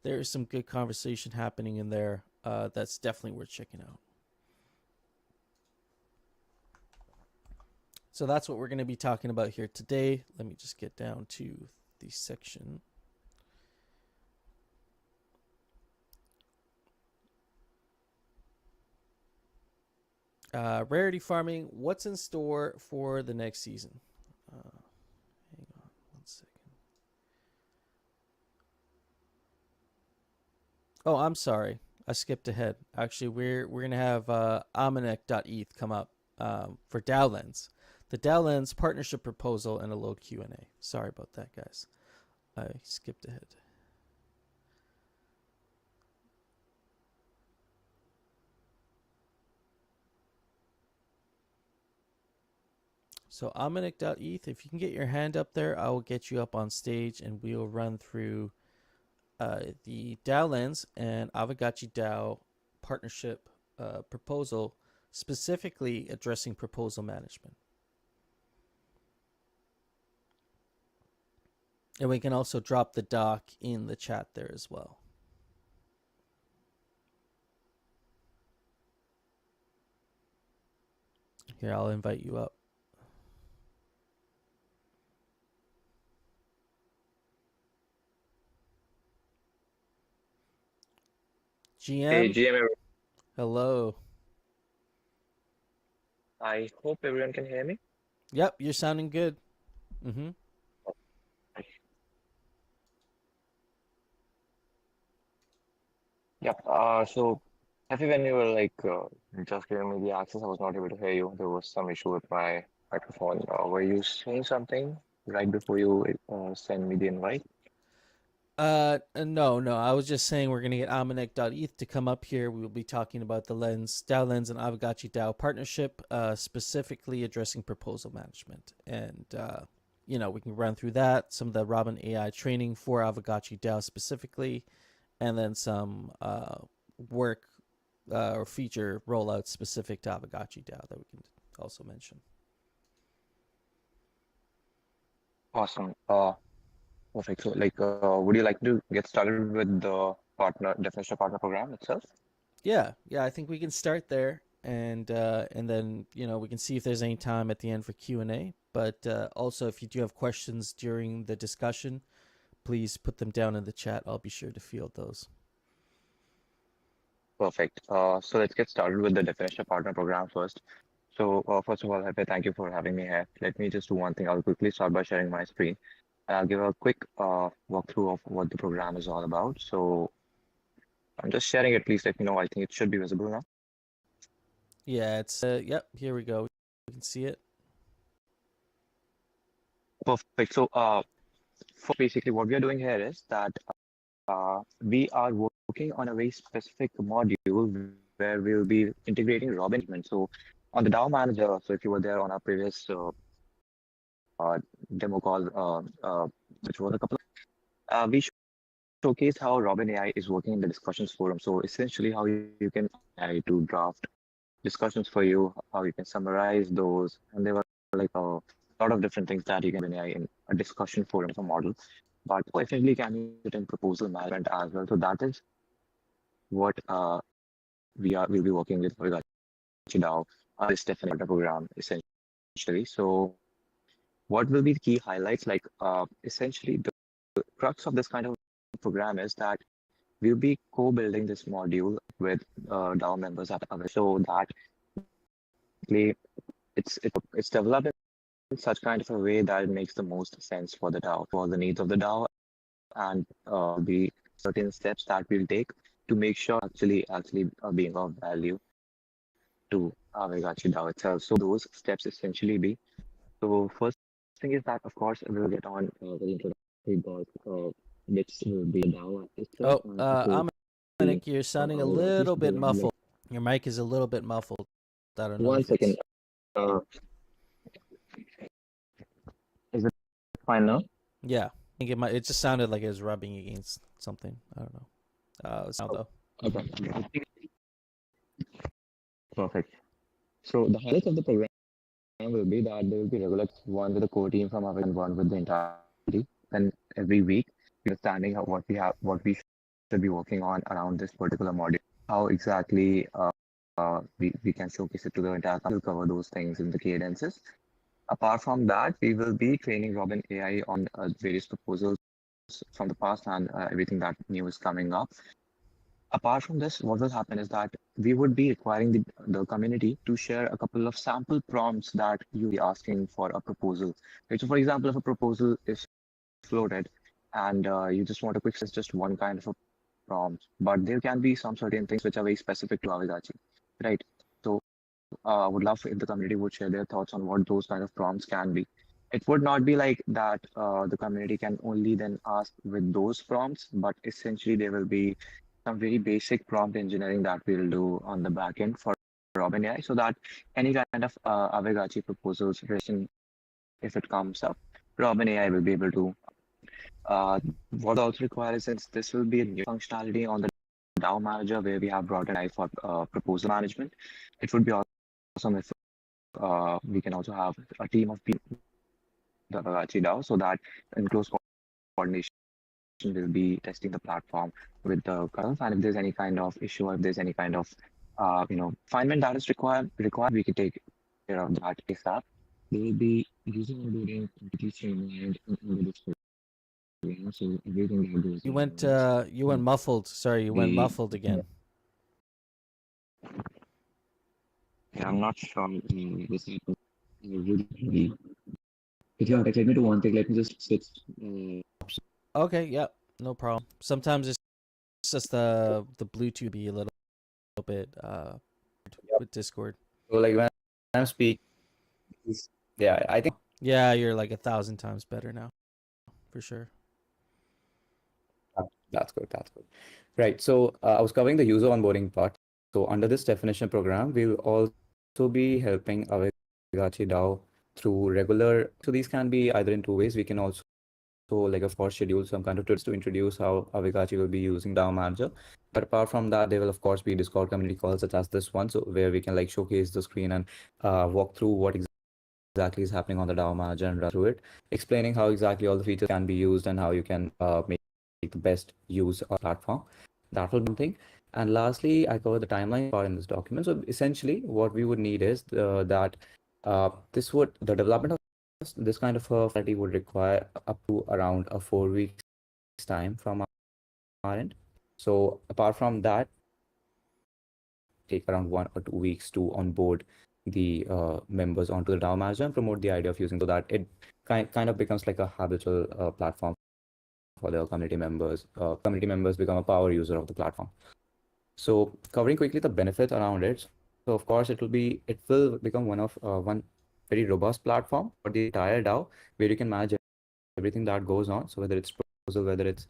A: there is some good conversation happening in there. That's definitely worth checking out. So that's what we're going to be talking about here today. Let me just get down to the section. Rarity farming. What's in store for the next season? Hang on 1 second. Oh, I'm sorry. I skipped ahead. Actually, we're gonna have Almanac.eth come up for DAO Lens, the DAO Lens partnership proposal, and a low Q&A. Sorry about that, guys. I skipped ahead. So Almanac.eth, if you can get your hand up there, I will get you up on stage, and we'll run through the DAO Lens and Aavegotchi DAO partnership proposal, specifically addressing proposal management. And we can also drop the doc in the chat there as well. Here, I'll invite you up.
D: Hey,
A: GM,
D: GM,
A: hello.
D: I hope everyone can hear me.
A: Yep, you're sounding good. Mm-hmm.
D: Yep. So happy when you were like just giving me the access, I was not able to hear you. There was some issue with my microphone. Were you saying something right before you send me the invite?
A: No. I was just saying we're gonna get Almanac.eth to come up here. We will be talking about the DAO Lens and Aavegotchi DAO partnership, specifically addressing proposal management. And we can run through that, some of the Robin AI training for Aavegotchi DAO specifically, and then some work or feature rollout specific to Aavegotchi DAO that we can also mention.
D: Awesome. Perfect. So like, would you like to get started with the partner definition of partner program itself?
A: Yeah, I think we can start there, and then we can see if there's any time at the end for Q&A. But also, if you do have questions during the discussion, please put them down in the chat. I'll be sure to field those.
D: Perfect. So let's get started with the definition of partner program first. So first of all, Happy, thank you for having me here. Let me just do one thing. I'll quickly start by sharing my screen. And I'll give a quick walkthrough of what the program is all about. So I'm just sharing it. Please let me know. I think it should be visible now.
A: Yeah, it's yep, here we go. We can see it.
D: Perfect. So, for basically what we are doing here is that we are working on a very specific module where we'll be integrating Robin engagement. So, on the DAO manager, so if you were there on our previous demo call, which was a couple of, we showcased how Robin AI is working in the discussions forum. So, essentially, how you can AI to draft discussions for you, how you can summarize those, and there were like a lot of different things that you can do in AI in a discussion forum as a model. But effectively, can use it in proposal management as well. So that is what we'll be working with Aavegotchi DAO, this definite program essentially. So what will be the key highlights? Like essentially the crux of this kind of program is that we'll be co-building this module with DAO members at Aavegotchi, so that it's developed in such kind of a way that it makes the most sense for the DAO, for the needs of the DAO, and the certain steps that we'll take to make sure actually being of value to Aavegotchi DAO itself. So those steps essentially be, so first thing is that of course we'll get on with the introductory part, which will be the DAO itself,
A: Oh,
D: and of course
A: Dominic, you're sounding a
D: Aavegotchi.
A: little
D: So
A: bit
D: we'll have like
A: muffled. Your mic is a little bit muffled. I don't know
D: one
A: if it's.
D: second. Uh, is it fine now?
A: Yeah, I think it might. It just sounded like it was rubbing against something. I don't know. Sound though.
D: Okay. Perfect. So the highlights of the program will be that there will be regular one with the core team from Aavegotchi and one with the entire team. Then every week, understanding what we should be working on around this particular module, how exactly we can showcase it to the entire company. We'll cover those things in the cadences. Apart from that, we will be training Robin AI on various proposals from the past and everything that new is coming up. Apart from this, what will happen is that we would be requiring the community to share a couple of sample prompts that you be asking for a proposal. Right? So, for example, if a proposal is floated and you just want a quick, it's just one kind of a prompt, but there can be some certain things which are very specific to Aavegotchi, right? So, would love if the community would share their thoughts on what those kind of prompts can be. It would not be like that the community can only then ask with those prompts, but essentially there will be some very basic prompt engineering that we'll do on the back end for Robin AI so that any kind of Aavegotchi proposals written, if it comes up, Robin AI will be able to. What also requires, since this will be a new functionality on the DAO manager where we have brought in AI for proposal management, it would be awesome if we can also have a team of people, the Aavegotchi DAO, so that in close coordination will be testing the platform with the curve. And if there's any kind of issue, or if there's any kind of refinement that is required, we can take care of that ASAP. They will be using onboarding completely streamlined and under this program, so everything that goes
A: You
D: on
A: went.
D: runs.
A: You went muffled. Sorry, you went
D: The
A: muffled again.
D: Yeah, I'm not sure this happened. Really. If you have let me do one thing, let me just switch.
A: Okay. Yep. No problem. Sometimes it's just the Bluetooth be a little bit with Discord.
E: So like when I'm speaking, yeah, I think
A: Yeah, you're like 1,000 times better now, for sure.
E: that's good. That's good. Right. So I was covering the user onboarding part. So under this definition program, we'll also be helping Aavegotchi DAO through regular. So these can be either in two ways. We can also like of course schedule some kind of trips to introduce how Aavegotchi will be using DAO Manager. But apart from that, there will of course be Discord community calls such as this one, so where we can like showcase the screen and walk through what exactly is happening on the DAO manager and run through it, explaining how exactly all the features can be used and how you can make the best use of the platform. That will be one thing. And lastly, I cover the timeline part in this document. So essentially, what we would need is that the development of this kind of a functionality would require up to around a 4 weeks time from our end. So apart from that, take around 1 or 2 weeks to onboard the members onto the DAO manager and promote the idea of using, so that it kind of becomes like a habitual platform for the community members. Community members become a power user of the platform. So covering quickly the benefits around it. So of course it will become one very robust platform for the entire DAO where you can manage everything that goes on. So whether it's proposal, whether it's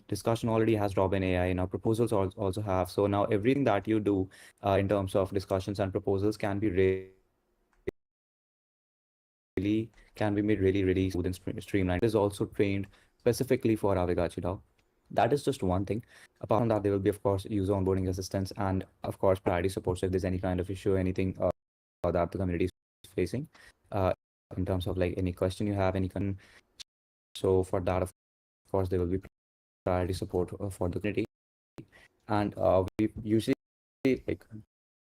E: discussion already has Robin AI. Now proposals also have. So now everything that you do in terms of discussions and proposals can be made really smooth and streamlined. It is also trained specifically for Aavegotchi DAO. That is just one thing. Apart from that, there will be, of course, user onboarding assistance and, of course, priority support. So if there's any kind of issue, anything that the community is facing, uh, in terms of like any question you have, any concern. So for that, of course, there will be priority support for the community. And we usually like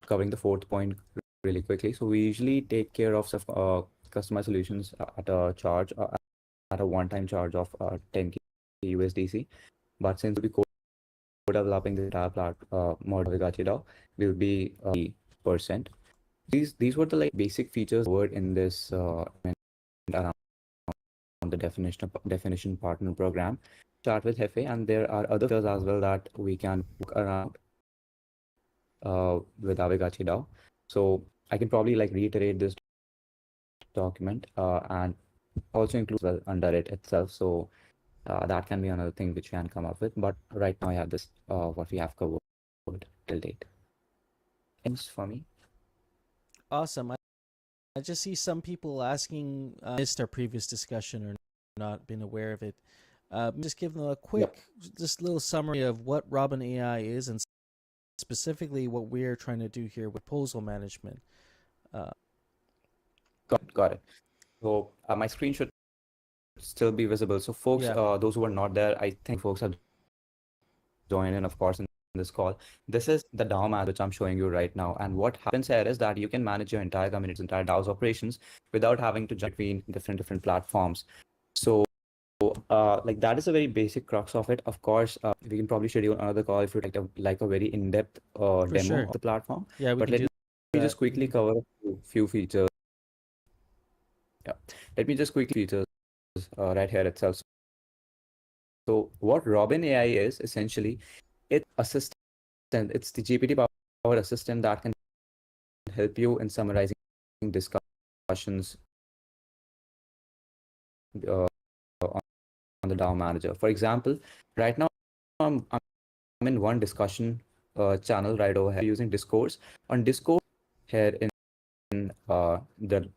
E: covering the fourth point really quickly. So we usually take care of customized solutions at a charge, at a one-time charge of 10K USDC. But since we'll be co-developing the entire model of Aavegotchi DAO, will be percent. These were the like basic features covered in this around the definition partner program. Start with Hefe, and there are other features as well that we can work around with Aavegotchi DAO. So I can probably like reiterate this document and also include well under it itself. So that can be another thing which we can come up with. But right now I have this what we have covered till date. Ends for me.
A: Awesome. I just see some people asking, missed our previous discussion or not been aware of it. Just give them a quick, just little summary of what Robin AI is and specifically what we're trying to do here with proposal management.
E: Got it. So my screen should still be visible. So folks,
A: Yeah.
E: those who are not there, I think folks have joined in, of course, in this call. This is the DAO manager which I'm showing you right now. And what happens here is that you can manage your entire community's entire DAO's operations without having to jump between different platforms. So like that is a very basic crux of it. Of course, we can probably schedule another call if you like a very in-depth demo
A: sure.
E: of the platform.
A: Yeah, we
E: But
A: can
E: let
A: do
E: me
A: that.
E: just quickly cover a few features. Yeah, let me just quickly features right here itself. So what Robin AI is essentially, it's assistant. It's the GPT powered assistant that can help you in summarizing discussions on the DAO manager. For example, right now I'm in one discussion channel right over here using Discourse. On Discourse here in the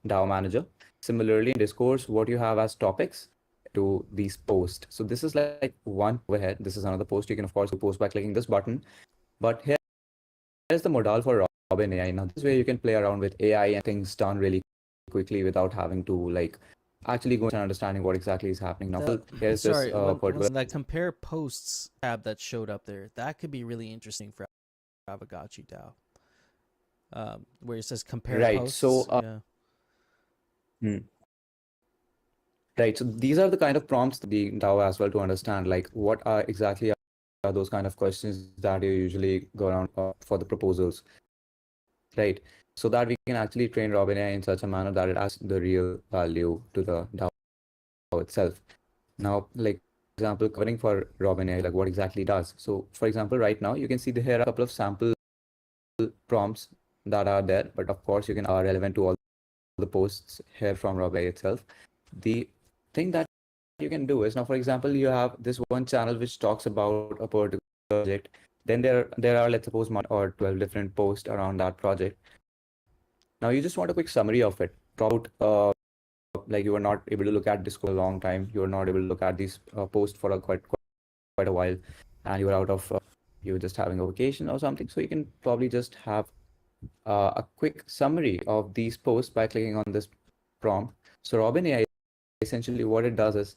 E: DAO manager. Similarly, in Discourse, what you have as topics to these posts. So this is like one over here. This is another post. You can of course post by clicking this button. But here is the modal for Robin AI. Now this is where you can play around with AI and things done really quickly without having to like actually go and understanding what exactly is happening. Now here's this
A: Sorry,
E: particular
A: that compare posts tab that showed up there, that could be really interesting for Aavegotchi DAO. Where it says compare
E: right.
A: posts.
E: So
A: yeah.
E: Right. So these are the kind of prompts the DAO as well to understand like what are exactly are those kind of questions that you usually go around for the proposals, right? So that we can actually train Robin AI in such a manner that it adds the real value to the DAO itself. Now, like example, covering for Robin AI, like what exactly it does. So for example, right now you can see here are a couple of sample prompts that are there, but of course you can are relevant to all the posts here from Robin AI itself. The thing that you can do is now, for example, you have this one channel which talks about a particular project. Then there are let's suppose 1 or 12 different posts around that project. Now you just want a quick summary of it. About like you are not able to look at Discord a long time. You are not able to look at these posts for quite a while, and you are out of you're just having a vacation or something. So you can probably just have a quick summary of these posts by clicking on this prompt. So Robin AI essentially what it does is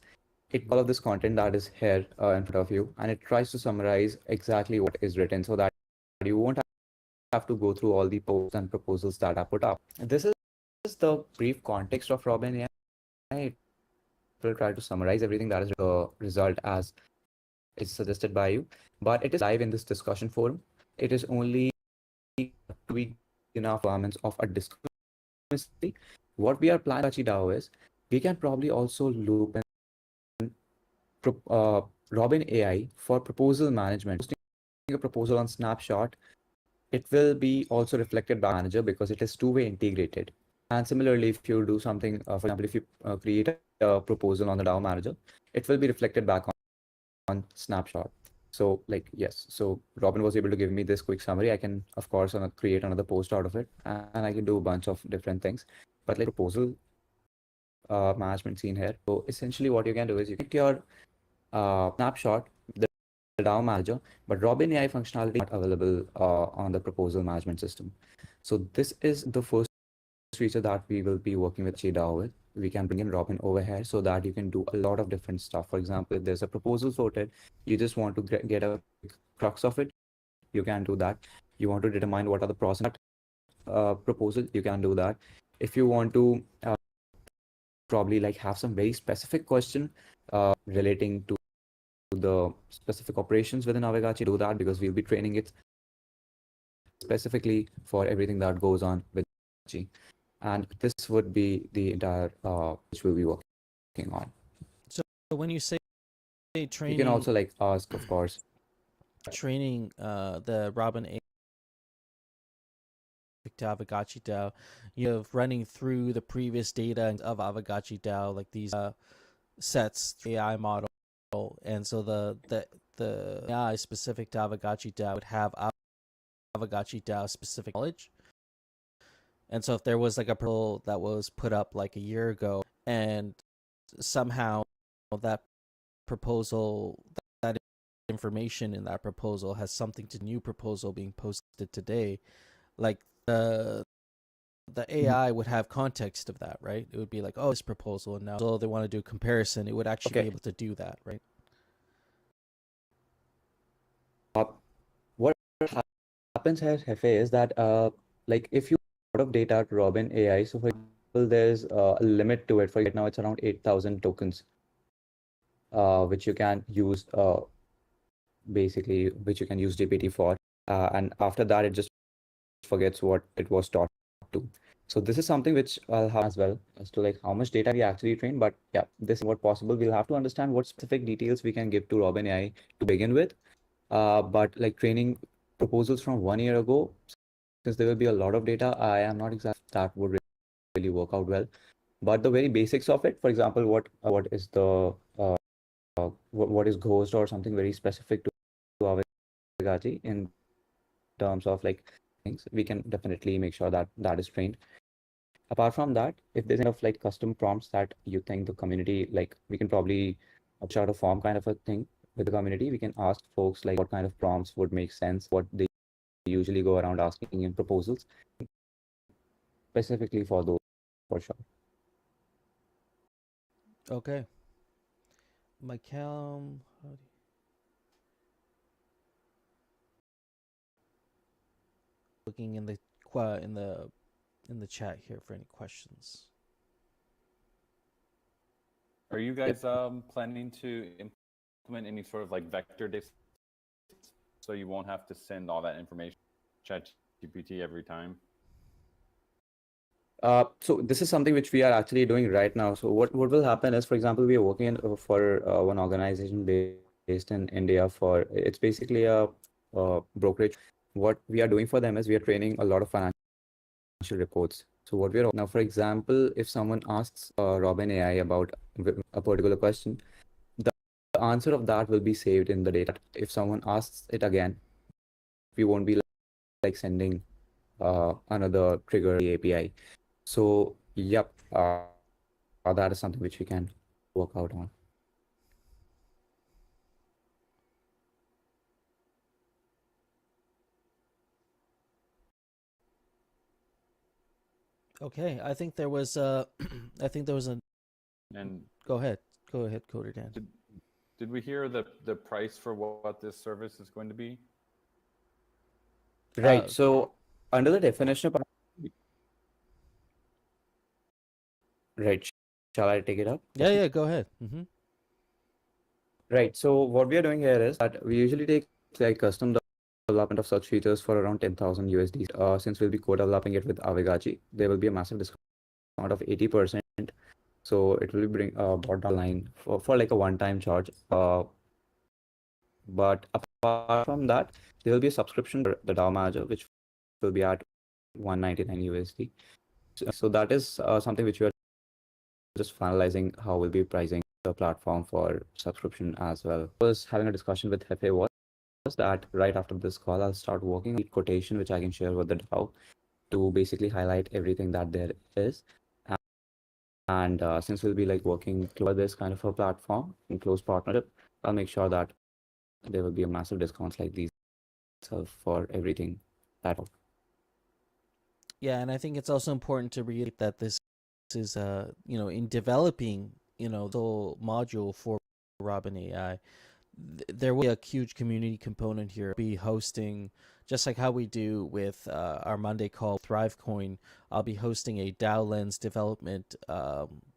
E: it all of this content that is here in front of you, and it tries to summarize exactly what is written so that you won't have to go through all the posts and proposals that are put up. This is the brief context of Robin AI. It will try to summarize everything that is the result as is suggested by you, but it is live in this discussion forum. It is only tweak enough requirements of a discussion. What we are planning at DAO is we can probably also loop in Robin AI for proposal management. Posting a proposal on Snapshot it will be also reflected back manager because it is two-way integrated. And similarly, if you do something, for example, if you create a proposal on the DAO manager, it will be reflected back on snapshot. So like, yes, so Robin was able to give me this quick summary. I can, of course, create another post out of it, and I can do a bunch of different things. But like proposal management scene here. So essentially what you can do is you get your snapshot, the DAO manager, but Robin AI functionality is not available on the proposal management system. So this is the first feature that we will be working with DAO with. We can bring in Robin over here so that you can do a lot of different stuff. For example, if there's a proposal sorted, you just want to get a quick crux of it, you can do that. You want to determine what are the pros and proposal, you can do that. If you want to probably like have some very specific question relating to the specific operations within Aavegotchi, do that because we'll be training it specifically for everything that goes on with Aavegotchi. And this would be the entire which we'll be working on.
A: So when you say
E: You can
A: training,
E: also like ask, of course,
A: training the Robin A to Aavegotchi DAO, you have running through the previous data of Aavegotchi DAO, like these sets, AI model, and so the AI specific to Aavegotchi DAO would have Aavegotchi DAO specific knowledge. And so if there was like a proposal that was put up like a year ago and somehow that proposal, that information in that proposal has something to new proposal being posted today, like the AI would have context of that, right? It would be like, oh, this proposal, and now so they want to do comparison, it would actually be able to do that, right?
E: What happens here, Hefe, is that like if you a lot of data to Robin AI, so for example, there's a limit to it. For right now, it's around 8,000 tokens, which you can use basically, which you can use GPT for. And after that, it just forgets what it was taught to. So this is something which I'll have as well as to like how much data we actually train. But yeah, this is what possible. We'll have to understand what specific details we can give to Robin AI to begin with. But like training proposals from 1 year ago, since there will be a lot of data, I am not exactly that would really work out well. But the very basics of it, for example, what is the what is ghost or something very specific to Aavegotchi in terms of like things, we can definitely make sure that that is trained. Apart from that, if there's kind of like custom prompts that you think the community, like we can probably push out a form kind of a thing with the community. We can ask folks like what kind of prompts would make sense, what they usually go around asking in proposals, specifically for those, for sure.
A: Okay. My cam. Looking in the chat here for any questions.
B: Are you guys planning to implement any sort of like vector data so you won't have to send all that information to ChatGPT every time?
E: So this is something which we are actually doing right now. So what will happen is, for example, we are working for one organization based in India for, it's basically a brokerage. What we are doing for them is we are training a lot of financial reports. So what we are now, for example, if someone asks Robin AI about a particular question, the answer of that will be saved in the data. If someone asks it again, we won't be like sending another trigger API. So, yep, that is something which we can work out on.
A: Okay, I think there was a,
B: And
A: go ahead, Coder Dan.
B: did we hear the price for what this service is going to be?
E: Right. So under the definition of, right, shall I take it up?
A: Yeah, go ahead.
E: Right. So what we are doing here is that we usually take like custom development of such features for around 10,000 USD. Since we'll be co-developing it with Aavegotchi, there will be a massive discount of 80%. So it will bring brought down the line for like a one-time charge. But apart from that, there will be a subscription for the DAO manager, which will be at 199 USD. So that is something which we are just finalizing how we'll be pricing the platform for subscription as well. I was having a discussion with Hefe was that right after this call, I'll start working on a quotation which I can share with the DAO to basically highlight everything that there is. And since we'll be like working for this kind of a platform in close partnership, I'll make sure that there will be a massive discounts like these for everything that.
A: Yeah, and I think it's also important to reiterate that this is in developing, the whole module for Robin AI, there will be a huge community component here. Be hosting, just like how we do with our Monday call ThriveCoin, I'll be hosting a DAO Lens development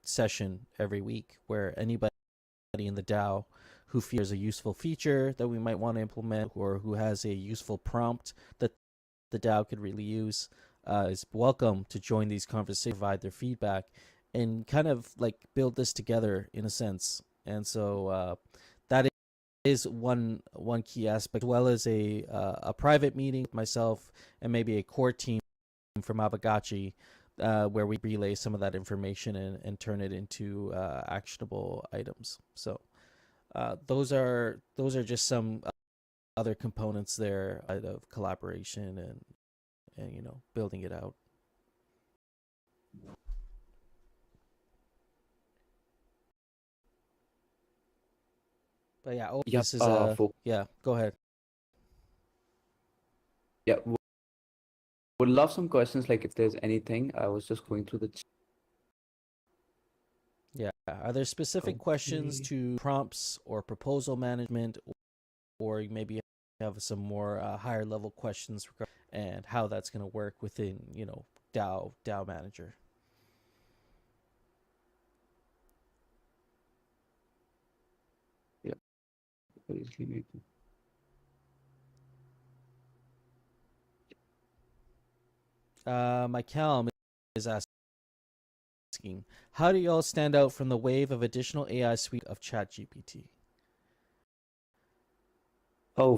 A: session every week where anybody in the DAO who feels a useful feature that we might want to implement or who has a useful prompt that the DAO could really use is welcome to join these conversations, provide their feedback, and kind of like build this together in a sense. And so that is one key aspect, as well as a private meeting with myself and maybe a core team from Aavegotchi, where we relay some of that information and turn it into actionable items. So those are just some other components there of collaboration and building it out. But yeah,
E: Yep.
A: this is yeah. Go ahead.
E: Yeah, would love some questions. Like if there's anything, I was just going through the.
A: Yeah. Are there specific questions to prompts or proposal management, or maybe have some more higher level questions and how that's going to work within DAO Manager?
E: Yeah.
A: My Calm is asking, how do you all stand out from the wave of additional AI suite of ChatGPT?
E: Oh,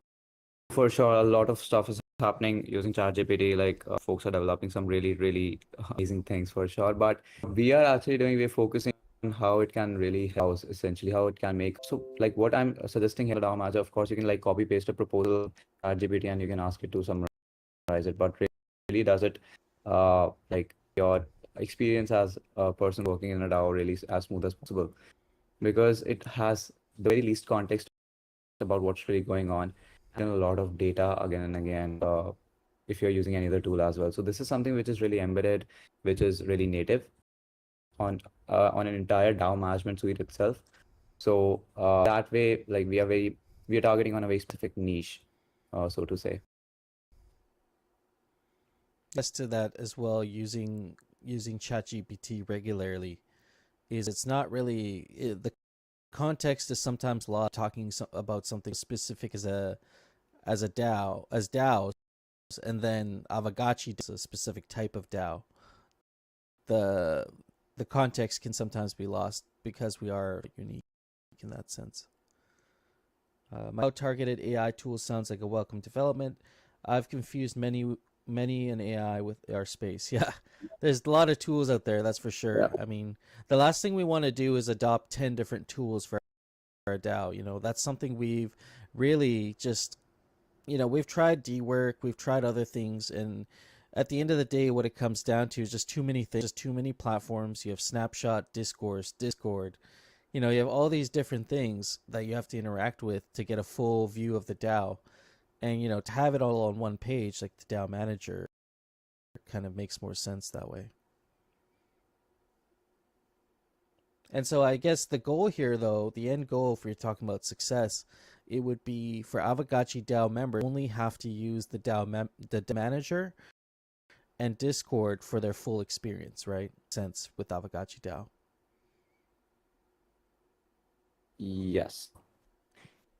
E: for sure, a lot of stuff is happening using ChatGPT. Like folks are developing some really, really amazing things for sure. But we're focusing on how it can really help, essentially how it can make. So like what I'm suggesting here, DAO Manager, of course, you can like copy paste a proposal ChatGPT and you can ask it to summarize it. But really, does it like your experience as a person working in a DAO really as smooth as possible? Because it has the very least context about what's really going on and a lot of data again and again if you're using any other tool as well. So this is something which is really embedded, which is really native on an entire DAO management suite itself. So that way, like we are targeting on a very specific niche, so to say.
A: Yes, to that as well, using ChatGPT regularly is it's not really the context is sometimes a lot talking about something specific as a DAO as DAOs, and then Aavegotchi does a specific type of DAO. The context can sometimes be lost because we are unique in that sense. My targeted AI tool sounds like a welcome development. I've confused many an AI with our space. Yeah, there's a lot of tools out there, that's for sure.
E: Yeah.
A: I mean, the last thing we want to do is adopt 10 different tools for our DAO. That's something we've really just, we've tried DWork, we've tried other things, and at the end of the day, what it comes down to is just too many things, just too many platforms. You have Snapshot, Discord. You have all these different things that you have to interact with to get a full view of the DAO. And, to have it all on one page, like the DAO Manager, kind of makes more sense that way. And so I guess the goal here, though, the end goal, if you're talking about success, it would be for Aavegotchi DAO members only have to use the DAO Manager and Discord for their full experience, right? Sense with Aavegotchi DAO.
E: Yes.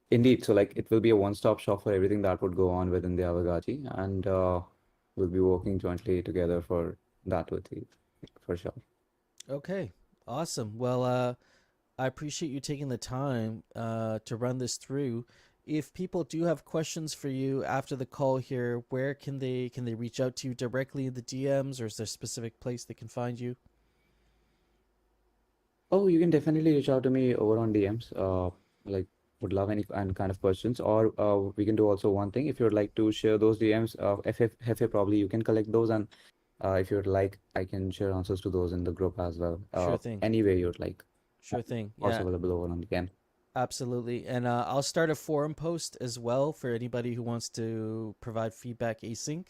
E: Indeed. So like it will be a one-stop shop for everything that would go on within the Aavegotchi, and we'll be working jointly together for that with you, for sure.
A: Okay, awesome. Well, I appreciate you taking the time to run this through. if people do have questions for you after the call here, where can they reach out to you directly in the DMs, or is there a specific place they can find you?
E: Oh, you can definitely reach out to me over on DMs. Like would love any kind of questions, or we can do also one thing. If you'd like to share those DMs, FF probably you can collect those, and if you'd like, I can share answers to those in the group as well.
A: Sure thing.
E: Any way you'd like.
A: Sure thing.
E: Of course,
A: Yeah,
E: available over on the DM.
A: absolutely. And I'll start a forum post as well for anybody who wants to provide feedback async,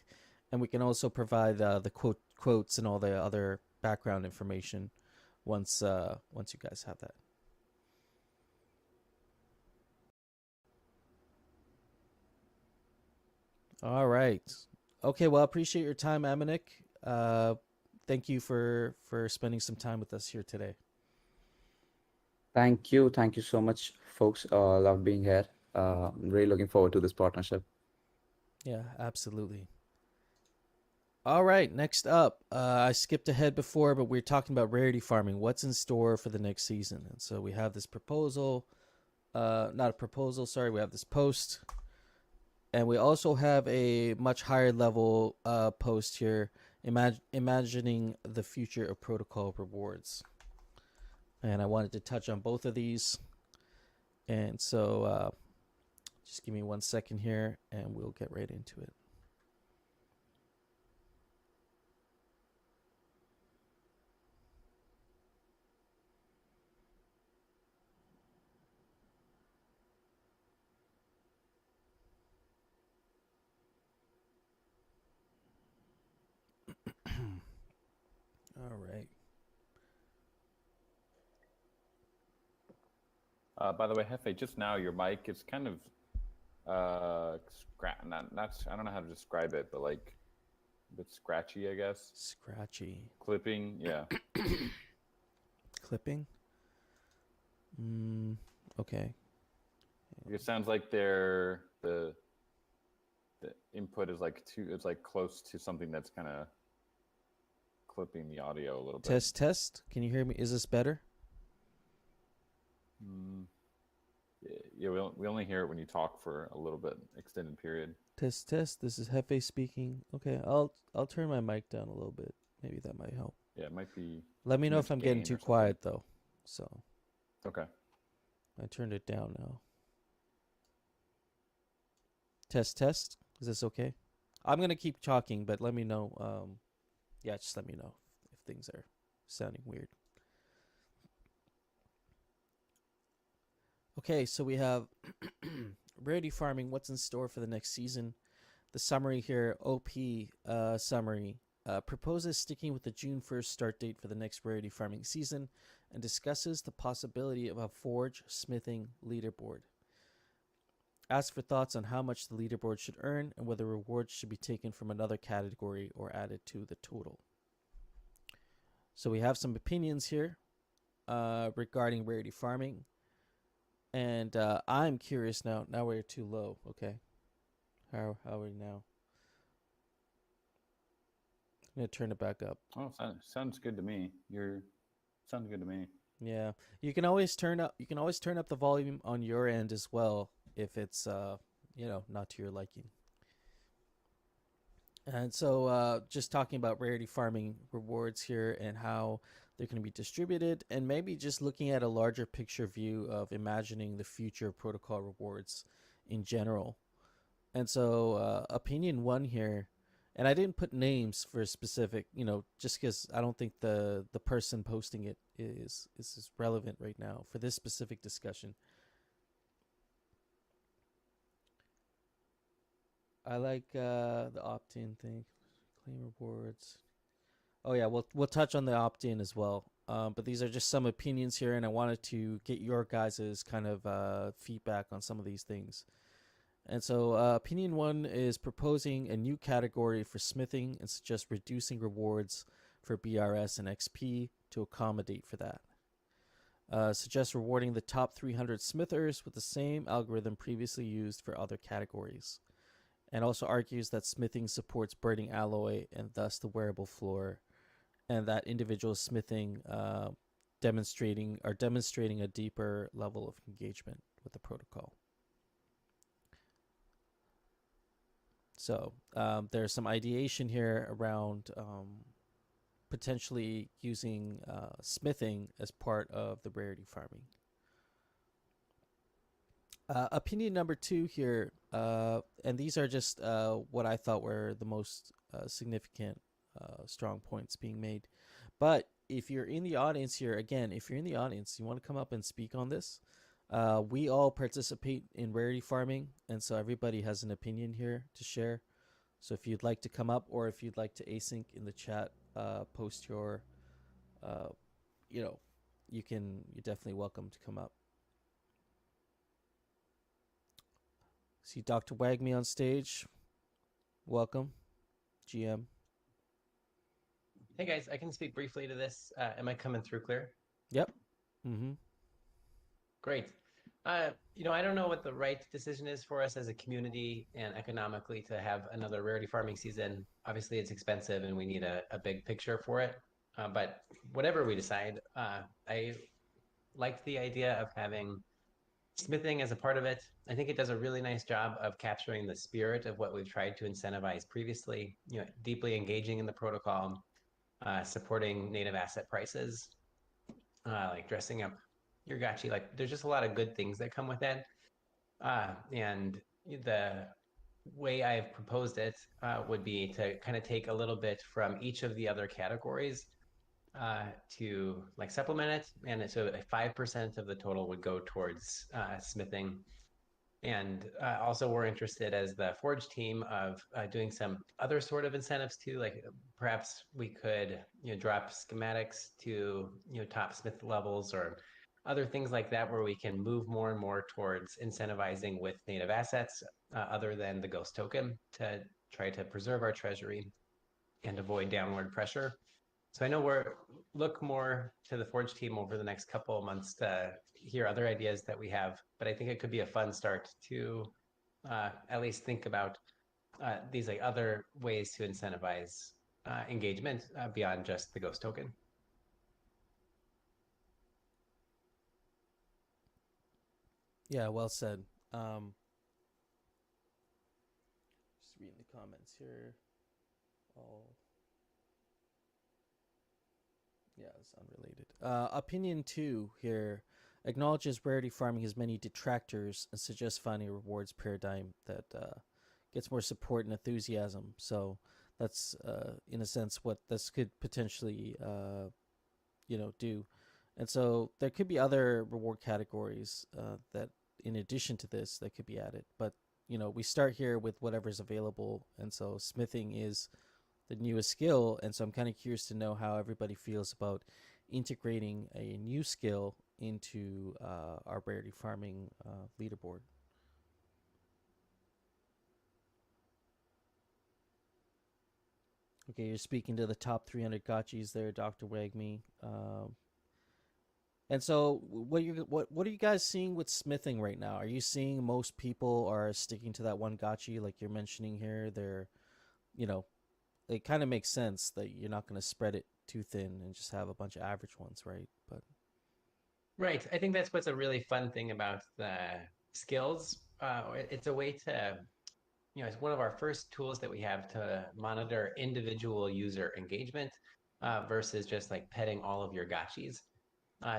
A: and we can also provide the quotes and all the other background information once you guys have that. All right. Okay. Well, I appreciate your time, Amanik. Thank you for spending some time with us here today.
E: Thank you. Thank you so much, folks. Love being here. I'm really looking forward to this partnership.
A: Yeah, absolutely. All right, next up, I skipped ahead before, but we are talking about rarity farming. What's in store for the next season? And so we have this proposal, not a proposal, sorry, we have this post, and we also have a much higher level post here, imagining the future of protocol rewards. And I wanted to touch on both of these. And so just give me 1 second here, and we'll get right into it. All right.
B: By the way, Hefe, just now your mic is kind of I don't know how to describe it, but like a bit scratchy, I guess.
A: Scratchy.
B: Clipping, yeah.
A: Clipping? Okay.
B: It sounds like the input is like it's like close to something that's kind of clipping the audio a little bit.
A: Test. Can you hear me? Is this better?
B: Yeah, we only hear it when you talk for a little bit extended period.
A: Test. This is Hefe speaking. Okay, I'll turn my mic down a little bit. Maybe that might help.
B: Yeah, it might be.
A: Let me know if I'm getting
B: gain
A: too
B: or something.
A: quiet though. So
B: Okay.
A: I turned it down now. Test. Is this okay? I'm gonna keep talking, but let me know. Yeah, just let me know if things are sounding weird. Okay, so we have rarity farming. What's in store for the next season? The summary here, OP summary, proposes sticking with the June 1st start date for the next rarity farming season and discusses the possibility of a forge smithing leaderboard. Ask for thoughts on how much the leaderboard should earn and whether rewards should be taken from another category or added to the total. So we have some opinions here regarding rarity farming. And I'm curious now. Now we're too low. Okay. How are we now? I'm gonna turn it back up.
B: Oh, sounds good to me. Sounds good to me.
A: Yeah. You can always turn up the volume on your end as well if it's not to your liking. And so just talking about rarity farming rewards here and how they're going to be distributed, and maybe just looking at a larger picture view of imagining the future of protocol rewards in general. And so opinion one here, and I didn't put names for specific, just because I don't think the person posting it is relevant right now for this specific discussion. I like the opt-in thing, claim rewards. Oh yeah, we'll touch on the opt-in as well. But these are just some opinions here, and I wanted to get your guys' kind of feedback on some of these things. And so opinion one is proposing a new category for smithing and suggests reducing rewards for BRS and XP to accommodate for that. Suggests rewarding the top 300 smithers with the same algorithm previously used for other categories. And also argues that smithing supports burning alloy and thus the wearable floor, and that individual smithing demonstrating a deeper level of engagement with the protocol. So there's some ideation here around potentially using smithing as part of the rarity farming. Opinion number 2 here, and these are just what I thought were the most significant strong points being made. But if you're in the audience here, again, if you're in the audience, you want to come up and speak on this. We all participate in rarity farming, and so everybody has an opinion here to share. So if you'd like to come up, or if you'd like to async in the chat, post your, you're definitely welcome to come up. See Dr. Wagme on stage. Welcome, GM.
F: Hey guys, I can speak briefly to this. Am I coming through clear?
A: Yep. Mm-hmm.
F: Great. I don't know what the right decision is for us as a community and economically to have another rarity farming season. Obviously, it's expensive and we need a big picture for it. But whatever we decide, I liked the idea of having smithing as a part of it. I think it does a really nice job of capturing the spirit of what we've tried to incentivize previously, deeply engaging in the protocol, supporting native asset prices, like dressing up your gachi. Like there's just a lot of good things that come with that. And the way I've proposed it would be to kind of take a little bit from each of the other categories to like supplement it. And so 5% of the total would go towards smithing. And also we're interested as the Forge team of doing some other sort of incentives too. Like perhaps we could drop schematics to top smith levels or other things like that, where we can move more and more towards incentivizing with native assets other than the ghost token to try to preserve our treasury and avoid downward pressure. So I know we're look more to the Forge team over the next couple of months to hear other ideas that we have, but I think it could be a fun start to at least think about these like other ways to incentivize engagement beyond just the ghost token.
A: Yeah, well said. Just reading the comments here. Yeah, it's unrelated. Opinion 2 here acknowledges rarity farming has many detractors and suggests finding a rewards paradigm that gets more support and enthusiasm. So that's, in a sense, what this could potentially, do. And so there could be other reward categories that, in addition to this, that could be added. But we start here with whatever's available, and so smithing is the newest skill, and so I'm kind of curious to know how everybody feels about integrating a new skill into our rarity farming leaderboard. Okay, you're speaking to the top 300 gotchis there, Dr. Wagme. And so, what are you guys seeing with smithing right now? Are you seeing most people are sticking to that one gotchi, like you're mentioning here? They're, it kind of makes sense that you're not going to spread it too thin and just have a bunch of average ones, right? But
F: Right. I think that's what's a really fun thing about the skills. It's a way to, it's one of our first tools that we have to monitor individual user engagement versus just like petting all of your gotchis.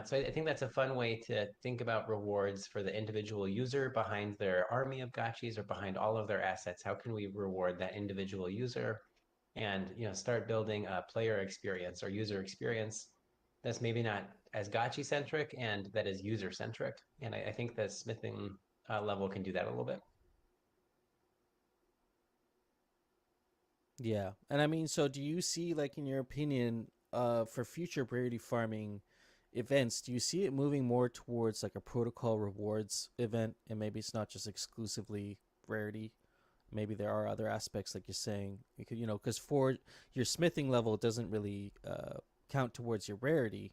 F: So I think that's a fun way to think about rewards for the individual user behind their army of gotchis or behind all of their assets. How can we reward that individual user and start building a player experience or user experience that's maybe not as gotchi centric and that is user centric. And I think the smithing level can do that a little bit.
A: yeah, and I mean, so do you see, like, in your opinion, for future rarity farming events, do you see it moving more towards like a protocol rewards event, and maybe it's not just exclusively rarity? Maybe there are other aspects, like you're saying, you could, because for your smithing level, it doesn't really count towards your rarity,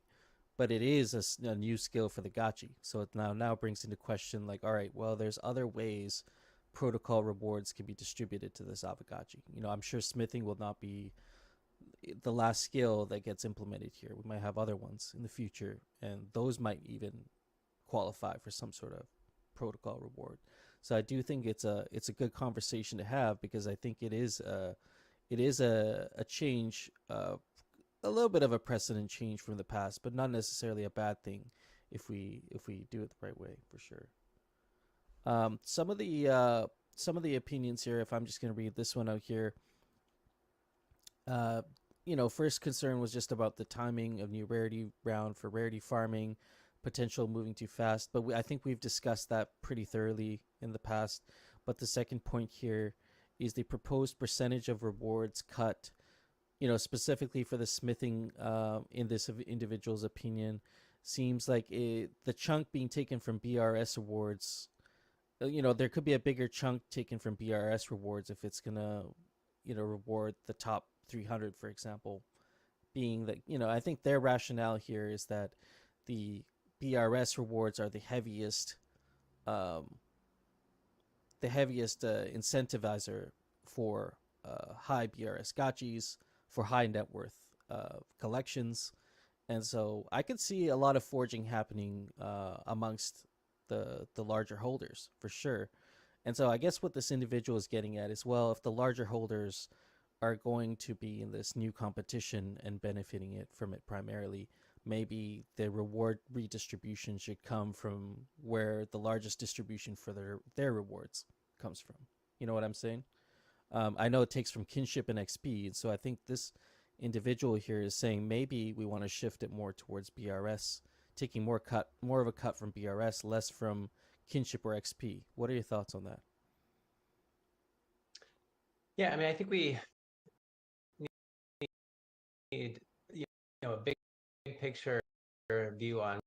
A: but it is a new skill for the gachi. So it now brings into question, like, all right, well, there's other ways protocol rewards can be distributed to this Aavegotchi. I'm sure smithing will not be the last skill that gets implemented here. We might have other ones in the future, and those might even qualify for some sort of protocol reward. So I do think it's a good conversation to have, because I think it is a change, a little bit of a precedent change from the past, but not necessarily a bad thing if we do it the right way, for sure. Um, some of the uh, some of the opinions here, if I'm just going to read this one out here, uh, first concern was just about the timing of new rarity round for rarity farming, potential moving too fast. But I think we've discussed that pretty thoroughly in the past. But the second point here is the proposed percentage of rewards cut, specifically for the smithing, in this individual's opinion, seems like the chunk being taken from BRS rewards, there could be a bigger chunk taken from BRS rewards if it's going to, reward the top 300, for example, being that, I think their rationale here is that the BRS rewards are um, the heaviest incentivizer for high BRS gotchis, for high net worth collections. And so I could see a lot of forging happening amongst the larger holders, for sure. And so I guess what this individual is getting at is, well, if the larger holders are going to be in this new competition and benefiting from it primarily, maybe the reward redistribution should come from where the largest distribution for their rewards comes from. You know what I'm saying? I know it takes from kinship and XP, and so I think this individual here is saying maybe we want to shift it more towards BRS, taking more of a cut from BRS, less from kinship or XP. What are your thoughts on that?
F: Yeah, I mean, I think we need, a big picture view on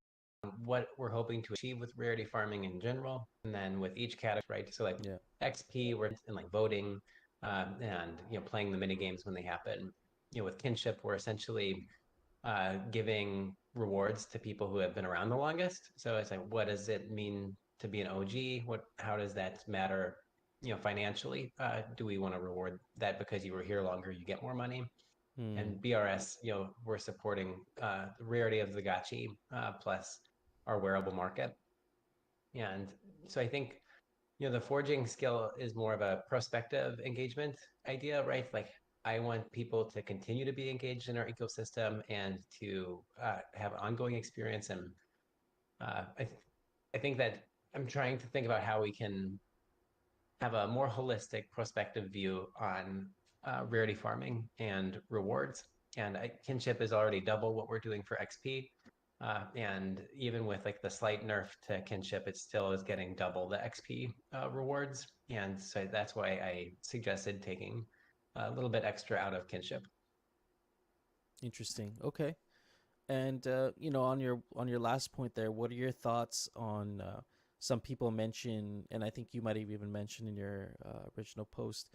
F: what we're hoping to achieve with rarity farming in general, and then with each category, right? So like
A: Yeah.
F: XP, we're in like voting, and playing the mini games when they happen. With kinship, we're essentially giving rewards to people who have been around the longest. So it's like, what does it mean to be an OG? How does that matter, financially? Do we want to reward that because you were here longer, you get more money?
A: Hmm.
F: And BRS, we're supporting the rarity of the gachi, plus our wearable market. And so I think, the forging skill is more of a prospective engagement idea, right? Like, I want people to continue to be engaged in our ecosystem and to have ongoing experience. And I think that I'm trying to think about how we can have a more holistic prospective view on rarity farming and rewards. And kinship is already double what we're doing for XP. And even with like the slight nerf to kinship, it still is getting double the XP rewards. And so that's why I suggested taking a little bit extra out of kinship.
A: Interesting. Okay. And on your last point there, what are your thoughts on some people mention, and I think you might have even mentioned in your original post,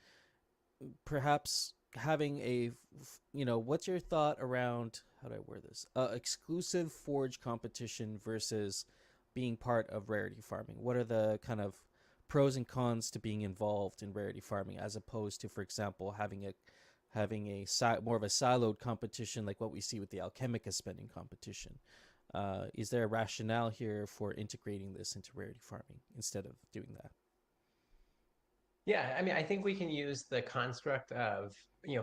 A: perhaps having what's your thought around, how do I word this, exclusive forge competition versus being part of rarity farming? What are the kind of pros and cons to being involved in rarity farming, as opposed to, for example, having more of a siloed competition like what we see with the Alchemica spending competition? Is there a rationale here for integrating this into rarity farming instead of doing that?
F: Yeah, I mean, I think we can use the construct of,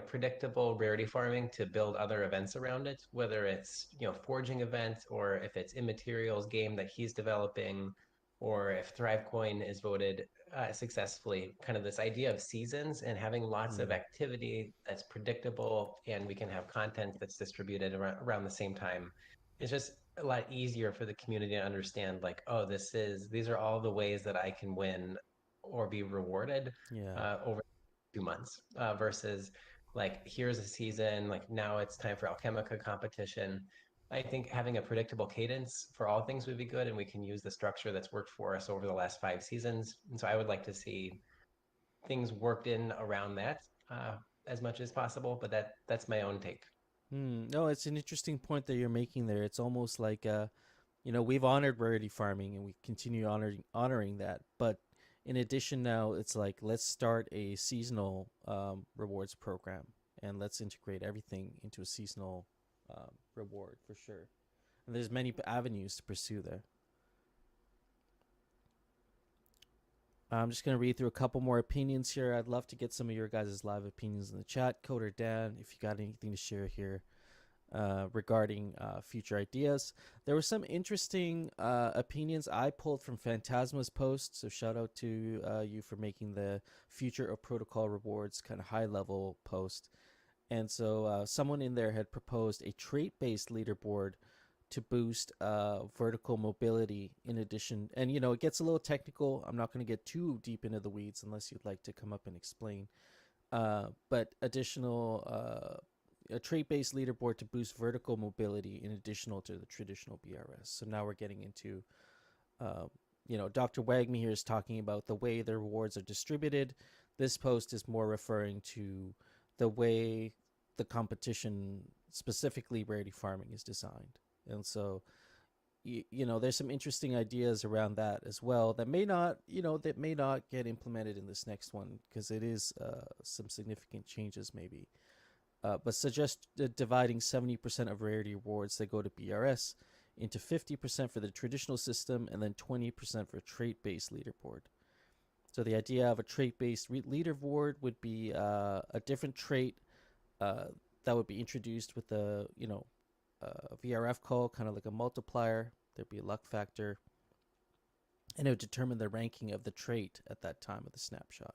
F: predictable rarity farming to build other events around it, whether it's, forging event, or if it's immaterials game that he's developing, or if Thrivecoin is voted successfully. Kind of this idea of seasons and having lots of activity that's predictable, and we can have content that's distributed around the same time. It's just a lot easier for the community to understand, like, oh, these are all the ways that I can win or be rewarded
A: Yeah.
F: over 2 months, versus like, here's a season, like now it's time for Alchemica competition. I think having a predictable cadence for all things would be good, and we can use the structure that's worked for us over the last 5 seasons. And so I would like to see things worked in around that as much as possible, but that's my own take.
A: No, it's an interesting point that you're making there. It's almost like we've honored rarity farming and we continue honoring that, but in addition, now it's like, let's start a seasonal rewards program, and let's integrate everything into a seasonal reward, for sure. And there's many avenues to pursue there. I'm just going to read through a couple more opinions here. I'd love to get some of your guys' live opinions in the chat. Coder Dan, if you got anything to share here regarding future ideas. There were some interesting opinions I pulled from Phantasma's post, so shout out to you for making the future of protocol rewards kind of high level post. And so someone in there had proposed a trait-based leaderboard to boost vertical mobility in addition. And, you know, it gets a little technical. I'm not going to get too deep into the weeds unless you'd like to come up and explain. But additional, a trait-based leaderboard to boost vertical mobility in additional to the traditional BRS. So now we're getting into, you know, Dr. Wagme here is talking about the way the rewards are distributed. This post is more referring to the way the competition, specifically rarity farming, is designed. And so, you know, there's some interesting ideas around that as well that may not, you know, that may not get implemented in this next one because it is some significant changes maybe. But suggest dividing 70% of rarity rewards that go to BRS into 50% for the traditional system and then 20% for trait-based leaderboard. So the idea of a trait-based leaderboard would be a different trait that would be introduced with the, you know, VRF call, kind of like a multiplier. There'd be a luck factor, and it would determine the ranking of the trait at that time of the snapshot.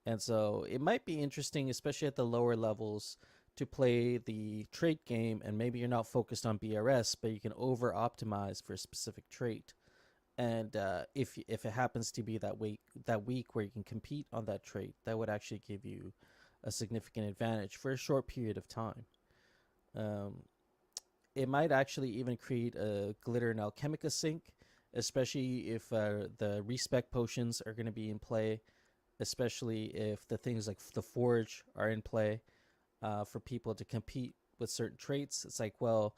A: And so it might be interesting, especially at the lower levels, to play the trait game, and maybe you're not focused on BRS, but you can over optimize for a specific trait. And if it happens to be that week where you can compete on that trait, that would actually give you a significant advantage for a short period of time. It might actually even create a glitter and alchemica sync, especially if the respec potions are going to be in play, especially if the things like the forge are in play for people to compete with certain traits. It's like, well,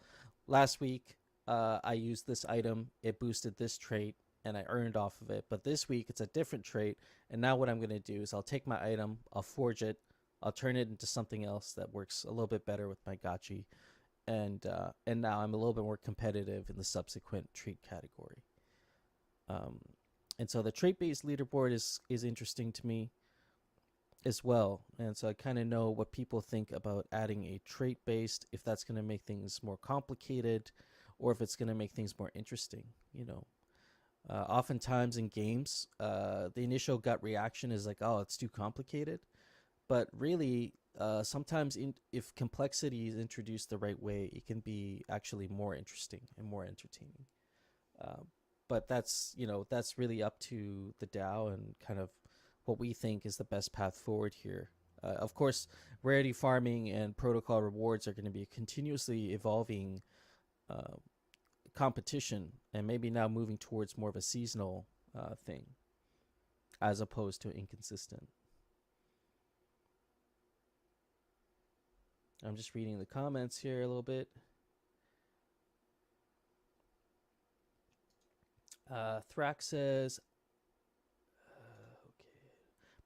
A: last week I used this item, it boosted this trait, and I earned off of it. But this week it's a different trait, and now what I'm going to do is I'll take my item, I'll forge it, I'll turn it into something else that works a little bit better with my gotchi, and now I'm a little bit more competitive in the subsequent trait category. And so the trait-based leaderboard is interesting to me as well. And so I kind of know what people think about adding a trait-based, if that's going to make things more complicated or if it's going to make things more interesting, you know. Oftentimes in games, the initial gut reaction is like, oh, it's too complicated. But really, sometimes if complexity is introduced the right way, it can be actually more interesting and more entertaining. But that's, you know, that's really up to the DAO and kind of what we think is the best path forward here. Of course, rarity farming and protocol rewards are going to be a continuously evolving competition, and maybe now moving towards more of a seasonal thing as opposed to inconsistent. I'm just reading the comments here a little bit. Thrax says, okay,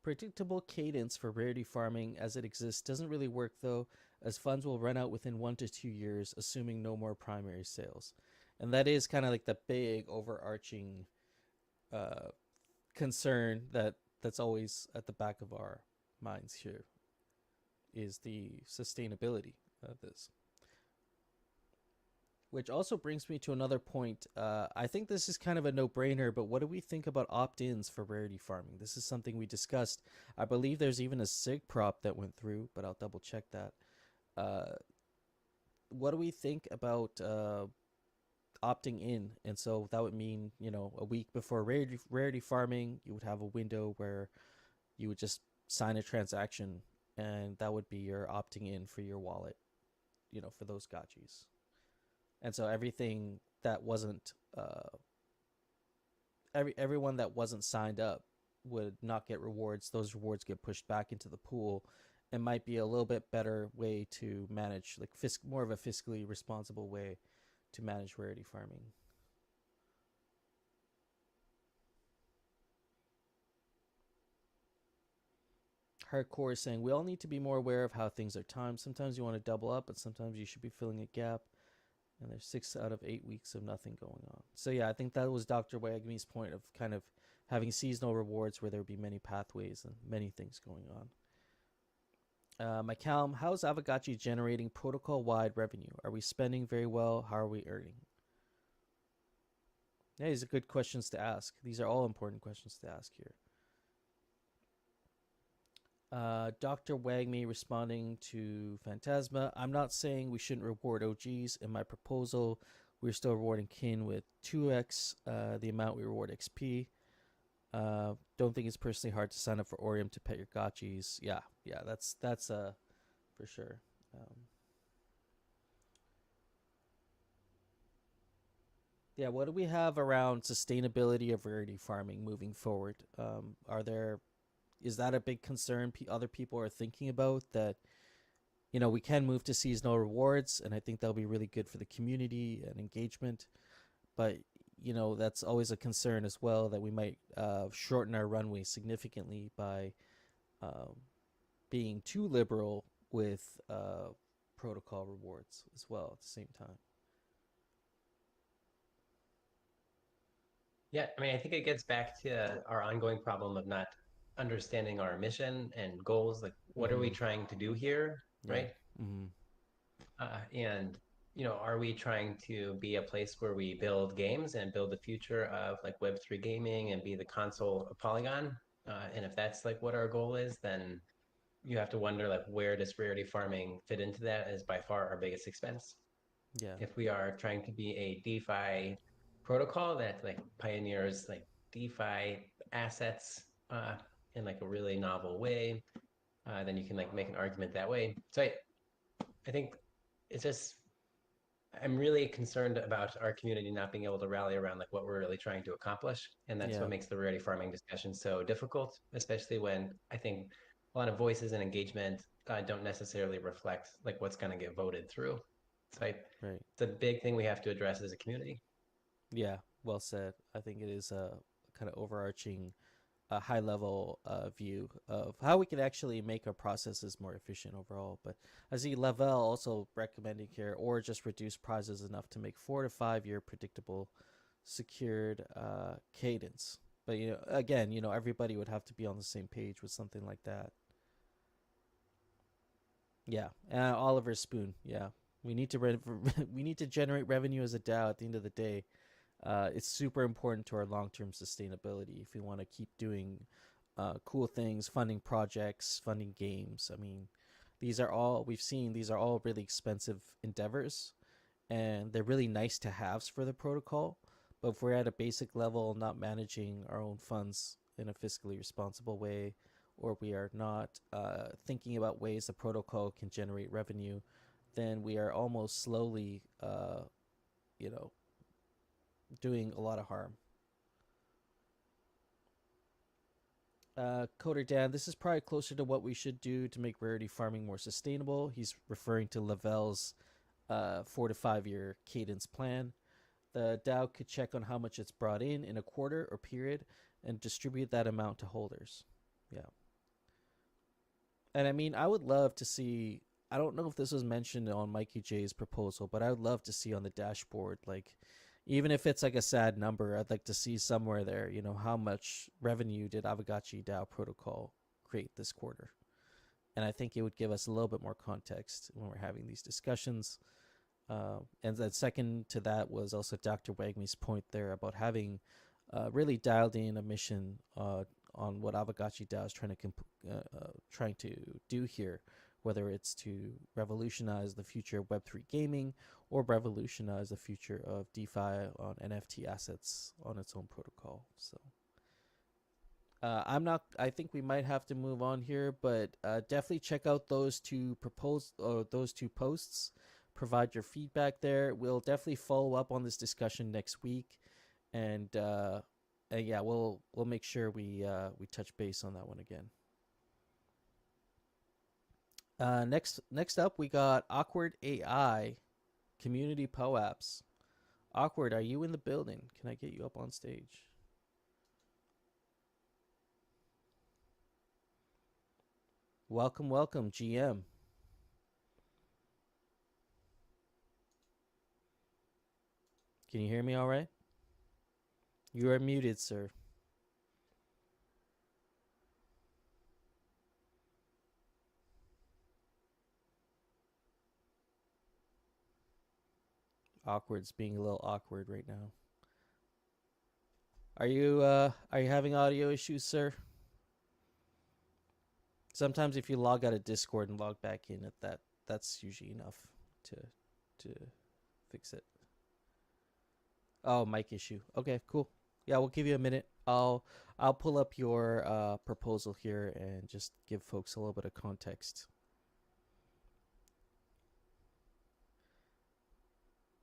A: predictable cadence for rarity farming as it exists doesn't really work though, as funds will run out within 1 to 2 years, assuming no more primary sales. And that is kind of like the big overarching concern that's always at the back of our minds here, is the sustainability of this. Which also brings me to another point. I think this is kind of a no-brainer, but what do we think about opt-ins for rarity farming? This is something we discussed. I believe there's even a SIG prop that went through, but I'll double check that. What do we think about opting in? And so that would mean, you know, a week before rarity farming, you would have a window where you would just sign a transaction, and that would be your opting in for your wallet, you know, for those gotchis. And so everything that wasn't, everyone that wasn't signed up would not get rewards. Those rewards get pushed back into the pool, and might be a little bit better way to manage, like more of a fiscally responsible way to manage rarity farming. Hardcore is saying, we all need to be more aware of how things are timed. Sometimes you want to double up, but sometimes you should be filling a gap. And there's 6 out of 8 weeks of nothing going on. So yeah, I think that was Dr. Wagme's point of kind of having seasonal rewards where there would be many pathways and many things going on. McCallum, how is Aavegotchi generating protocol-wide revenue? Are we spending very well? How are we earning? Yeah, these are good questions to ask. These are all important questions to ask here. Dr. Wagme responding to Phantasma. I'm not saying we shouldn't reward OGs. In my proposal, we're still rewarding kin with 2x the amount we reward XP. Don't think it's personally hard to sign up for Orium to pet your gotchis. Yeah, that's for sure. Yeah, what do we have around sustainability of rarity farming moving forward? Is that a big concern other people are thinking about, that we can move to seasonal rewards, and I think that'll be really good for the community and engagement, but that's always a concern as well, that we might shorten our runway significantly by being too liberal with protocol rewards as well at the same time.
F: Yeah, I mean, I think it gets back to our ongoing problem of not understanding our mission and goals. Like, what are we trying to do here, right?
A: Mm-hmm.
F: And are we trying to be a place where we build games and build the future of like Web3 gaming and be the console of Polygon? And if that's like what our goal is, then you have to wonder, like, where does rarity farming fit into that? Is by far our biggest expense.
A: Yeah.
F: If we are trying to be a DeFi protocol that like pioneers like DeFi assets in like a really novel way, then you can like make an argument that way. So I think it's just, I'm really concerned about our community not being able to rally around like what we're really trying to accomplish. And that's
A: Yeah.
F: what makes the rarity farming discussion so difficult, especially when I think a lot of voices and engagement don't necessarily reflect like what's going to get voted through. So
A: Right.
F: the big thing we have to address as a community.
A: Yeah, well said. I think it is a kind of overarching, high level view of how we can actually make our processes more efficient overall. But I see Lavelle also recommending here, or just reduce prizes enough to make 4 to 5 year predictable secured cadence. But again, everybody would have to be on the same page with something like that. Yeah, Oliver Spoon. Yeah, we need to we need to generate revenue as a DAO at the end of the day. It's super important to our long-term sustainability if we want to keep doing cool things, funding projects, funding games. I mean, these are all really expensive endeavors, and they're really nice to haves for the protocol. But if we're at a basic level, not managing our own funds in a fiscally responsible way, or we are not thinking about ways the protocol can generate revenue, then we are almost slowly, doing a lot of harm. Coder Dan, this is probably closer to what we should do to make rarity farming more sustainable. He's referring to Lavelle's 4 to 5 year cadence plan. The DAO could check on how much it's brought in a quarter or period and distribute that amount to holders. Yeah. And I mean, I would love to see, I don't know if this was mentioned on Mikey J's proposal, but I would love to see on the dashboard, like, even if it's like a sad number, I'd like to see somewhere there, how much revenue did Aavegotchi DAO protocol create this quarter? And I think it would give us a little bit more context when we're having these discussions. And then second to that was also Dr. Wagme's point there about having really dialed in a mission on what Aavegotchi DAO is trying to do here, whether it's to revolutionize the future of Web3 gaming or revolutionize the future of DeFi on NFT assets on its own protocol. So I think we might have to move on here, but definitely check out those two posts. Provide your feedback there. We'll definitely follow up on this discussion next week, and yeah, we'll make sure we touch base on that one again. Next up, we got Awkward AI, Community POAPs. Awkward, are you in the building? Can I get you up on stage? Welcome, GM. Can you hear me all right? You are muted, sir. Awkward's being a little awkward right now. Are you having audio issues, sir? Sometimes if you log out of Discord and log back in at that's usually enough to to fix it. Oh, mic issue. Okay, cool. Yeah, we'll give you a minute. I'll pull up your proposal here and just give folks a little bit of context.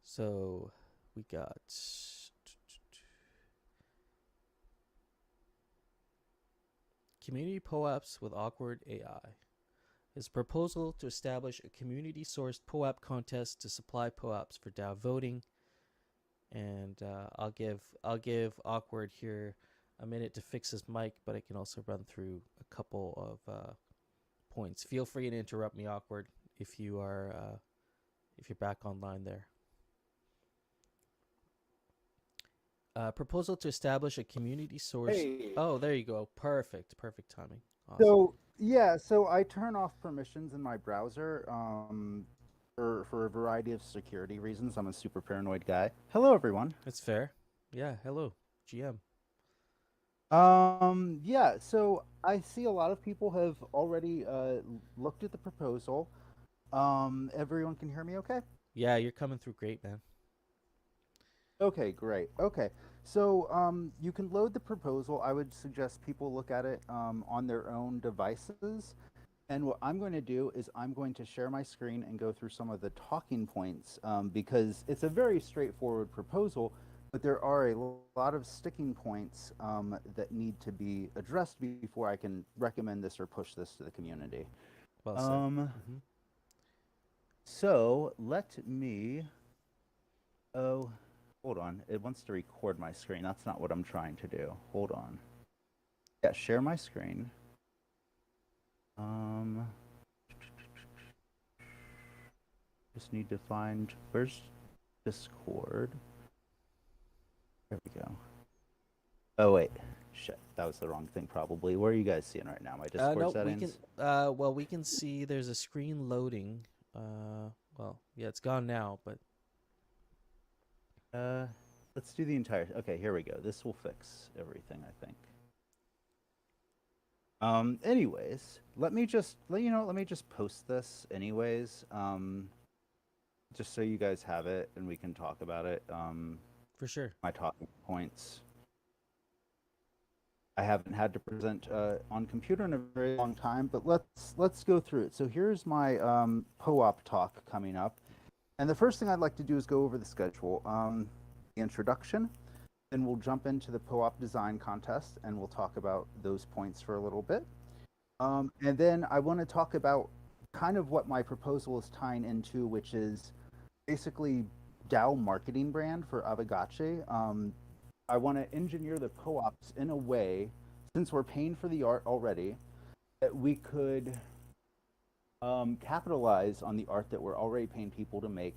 A: So we got community POAPs with awkward AI. His proposal to establish a community-sourced POAP contest to supply POAPs for DAO voting. And I'll give Awkward here a minute to fix his mic, but I can also run through a couple of points. Feel free to interrupt me, Awkward, if you're back online there. Proposal to establish a community source.
G: Hey.
A: Oh, there you go. Perfect timing. Awesome.
G: So yeah, so I turn off permissions in my browser for a variety of security reasons. I'm a super paranoid guy. Hello, everyone.
A: That's fair. Yeah. Hello, GM.
G: Yeah. So I see a lot of people have already looked at the proposal. Everyone can hear me, okay?
A: Yeah, you're coming through great, man.
G: Okay, great. Okay, so you can load the proposal. I would suggest people look at it on their own devices. And what I'm going to do is I'm going to share my screen and go through some of the talking points because it's a very straightforward proposal, but there are a lot of sticking points that need to be addressed before I can recommend this or push this to the community.
A: Well said.
G: So let me. Oh. Hold on, it wants to record my screen. That's not what I'm trying to do. Hold on. Yeah, share my screen. Just need to find, where's Discord? There we go. Oh wait, shit, that was the wrong thing probably. Where are you guys seeing right now? My Discord
A: no,
G: settings?
A: we can see there's a screen loading. Well, yeah, it's gone now, but
G: let's do the entire. Okay, here we go. This will fix everything, I think. Anyways, let me just post this anyways. Just so you guys have it and we can talk about it.
A: For sure.
G: My talking points. I haven't had to present on computer in a very long time, but let's go through it. So here's my POAP talk coming up. And the first thing I'd like to do is go over the schedule, the introduction, then we'll jump into the POAP design contest and we'll talk about those points for a little bit. And then I want to talk about kind of what my proposal is tying into, which is basically DAO marketing brand for Aavegotchi. I want to engineer the POAPs in a way, since we're paying for the art already, that we could capitalize on the art that we're already paying people to make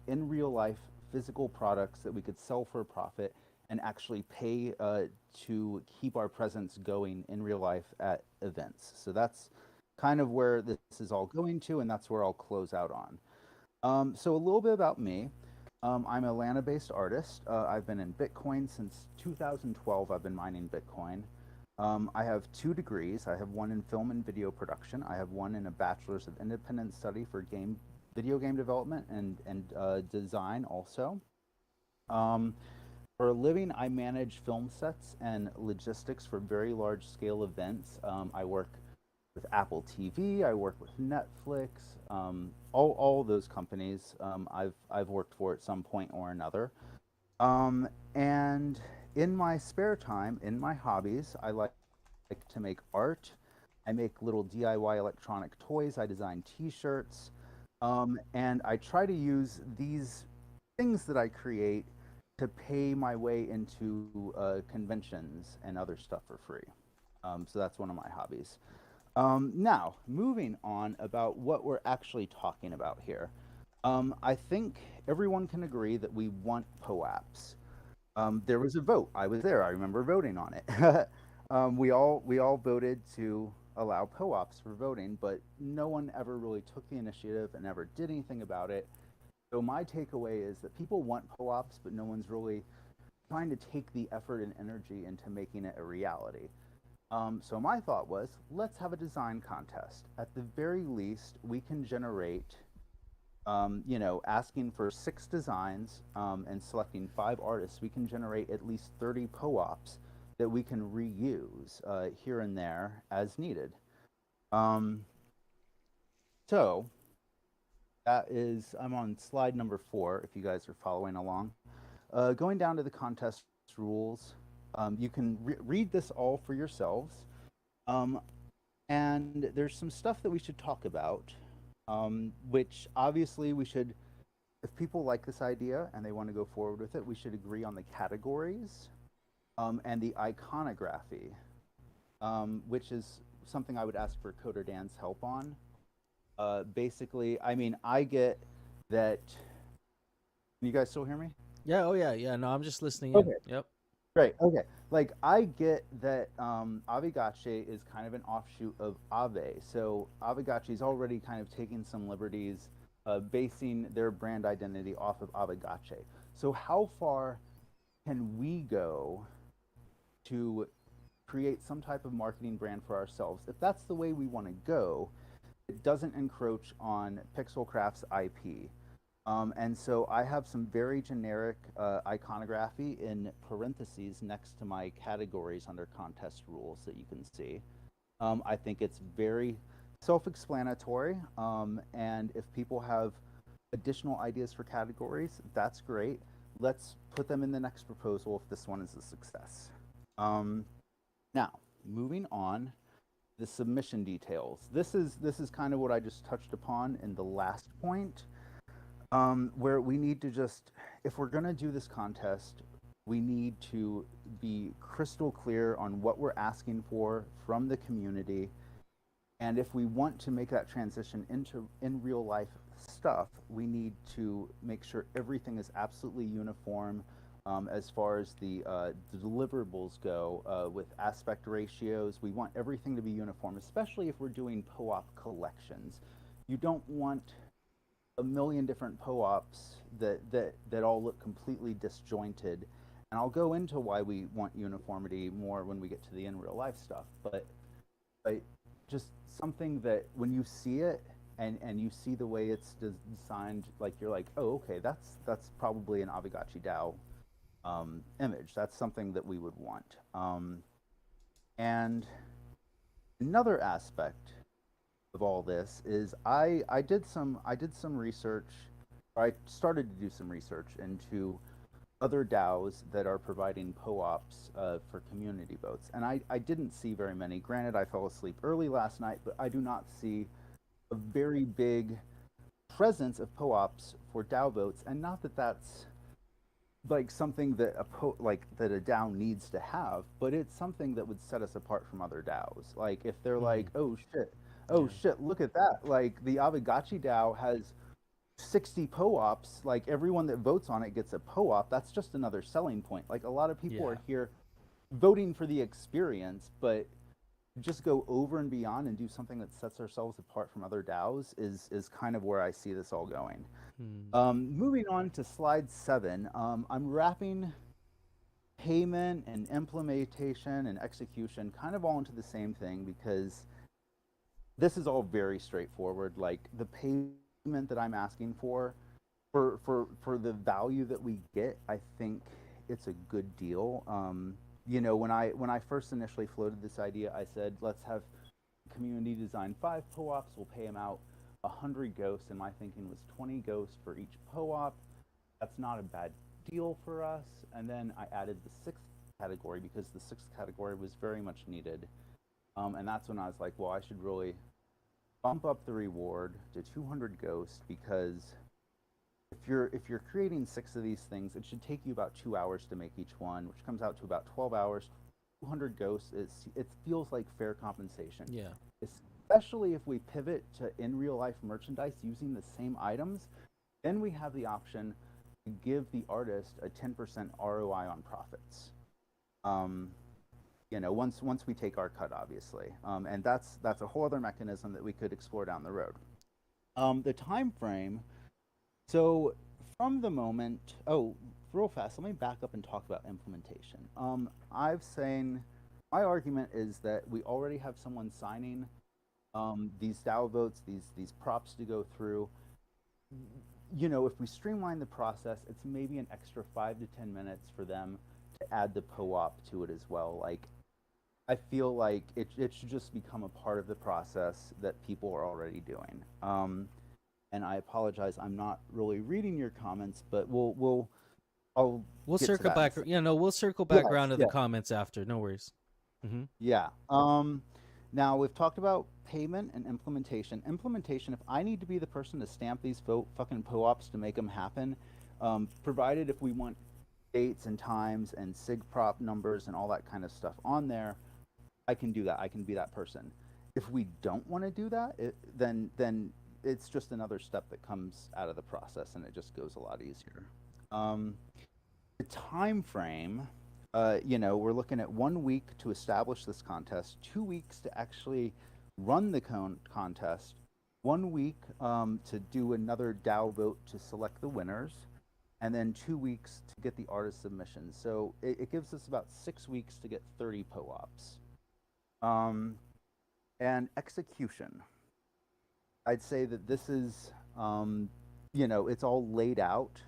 G: in real life physical products that we could sell for a profit and actually pay to keep our presence going in real life at events. So that's kind of where this is all going to, and that's where I'll close out on. So a little bit about me. I'm a Atlanta-based artist. I've been in Bitcoin since 2012. I've been mining Bitcoin. I have 2 degrees. I have one in film and video production. I have one in a bachelor's of independent study for video game development and design also. For a living, I manage film sets and logistics for very large scale events. I work with Apple TV. I work with Netflix. All those companies I've worked for at some point or another. And in my spare time, in my hobbies, I like to make art. I make little DIY electronic toys. I design T-shirts. And I try to use these things that I create to pay my way into conventions and other stuff for free. So that's one of my hobbies. Now, moving on about what we're actually talking about here. I think everyone can agree that we want POAPs. There was a vote. I was there. I remember voting on it. We all voted to allow POAPs for voting, but no one ever really took the initiative and never did anything about it. So my takeaway is that people want co-ops, but no one's really trying to take the effort and energy into making it a reality. So my thought was, let's have a design contest. At the very least, we can generate, asking for 6 designs and selecting 5 artists, we can generate at least 30 co-ops that we can reuse here and there as needed. Um, so that is, I'm on slide number 4, if you guys are following along. Going down to the contest rules, you can read this all for yourselves. And there's some stuff that we should talk about, which obviously we should, if people like this idea and they want to go forward with it, we should agree on the categories and the iconography, which is something I would ask for Coder Dan's help on. Basically, I mean, I get that. Can you guys still hear me?
A: Yeah. Oh yeah. Yeah. No, I'm just listening in.
G: Okay.
A: Yep.
G: Right. Okay. Like I get that Aavegotchi is kind of an offshoot of Aave. So Aavegotchi is already kind of taking some liberties, basing their brand identity off of Aavegotchi. So how far can we go to create some type of marketing brand for ourselves? If that's the way we want to go, it doesn't encroach on Pixelcraft's IP. And so I have some very generic iconography in parentheses next to my categories under contest rules that you can see. I think it's very self-explanatory, and if people have additional ideas for categories, that's great. Let's put them in the next proposal if this one is a success. Now, moving on, the submission details. This is kind of what I just touched upon in the last point. Where we need to just, if we're going to do this contest, we need to be crystal clear on what we're asking for from the community. And if we want to make that transition into in real life stuff, we need to make sure everything is absolutely uniform as far as the deliverables go with aspect ratios. We want everything to be uniform, especially if we're doing POAP collections. You don't want a million different POAPs that all look completely disjointed. And I'll go into why we want uniformity more when we get to the in real life stuff. But just something that when you see it and you see the way it's designed, like you're like, oh, okay, that's probably an Aavegotchi DAO image. That's something that we would want. And another aspect of all this is I did some research, or I started to do some research into other DAOs that are providing POAPs for community votes, and I didn't see very many. Granted, I fell asleep early last night, but I do not see a very big presence of POAPs for DAO votes, and not that that's like something that that a DAO needs to have, but it's something that would set us apart from other DAOs. Like if they're like, oh shit, look at that. Like the Aavegotchi DAO has 60 POAPs, like everyone that votes on it gets a POAP. That's just another selling point. Like a lot of people are here voting for the experience, but just go over and beyond and do something that sets ourselves apart from other DAOs is kind of where I see this all going. Moving on to slide 7, I'm wrapping payment and implementation and execution kind of all into the same thing because this is all very straightforward. Like the payment that I'm asking for the value that we get, I think it's a good deal. When I first initially floated this idea, I said let's have community design 5 POAPs. We'll pay them out 100 ghosts, and my thinking was 20 ghosts for each POAP. That's not a bad deal for us. And then I added the 6th category because the 6th category was very much needed. And that's when I was like, well, I should really bump up the reward to 200 ghosts, because if you're creating 6 of these things, it should take you about 2 hours to make each one, which comes out to about 12 hours. 200 ghosts it feels like fair compensation. Yeah. Especially if we pivot to in real life merchandise using the same items, then we have the option to give the artist a 10% ROI on profits. Once we take our cut, obviously, and that's a whole other mechanism that we could explore down the road. The time frame. So from the moment, real fast, let me back up and talk about implementation. I've saying my argument is that we already have someone signing these DAO votes, these props to go through. You know, if we streamline the process, it's maybe an extra 5 to 10 minutes for them to add the POAP to it as well. Like, I feel like it should just become a part of the process that people are already doing. And I apologize, I'm not really reading your comments, but I'll
A: We'll
G: get to
A: circle
G: that in a
A: back.
G: second.
A: Yeah, no, we'll circle back
G: Yes,
A: around to the
G: yes.
A: comments after. No worries.
G: Yeah. Now we've talked about payment and implementation. Implementation, if I need to be the person to stamp these fucking POAPs to make them happen, provided if we want dates and times and sig prop numbers and all that kind of stuff on there, I can do that. I can be that person. If we don't want to do that, then it's just another step that comes out of the process, and it just goes a lot easier. The time frame, you know, we're looking at 1 week to establish this contest, 2 weeks to actually run the contest, 1 week to do another DAO vote to select the winners, and then 2 weeks to get the artist submissions. So it gives us about 6 weeks to get 30 POAPs. And execution. I'd say that this is, you know, it's all laid out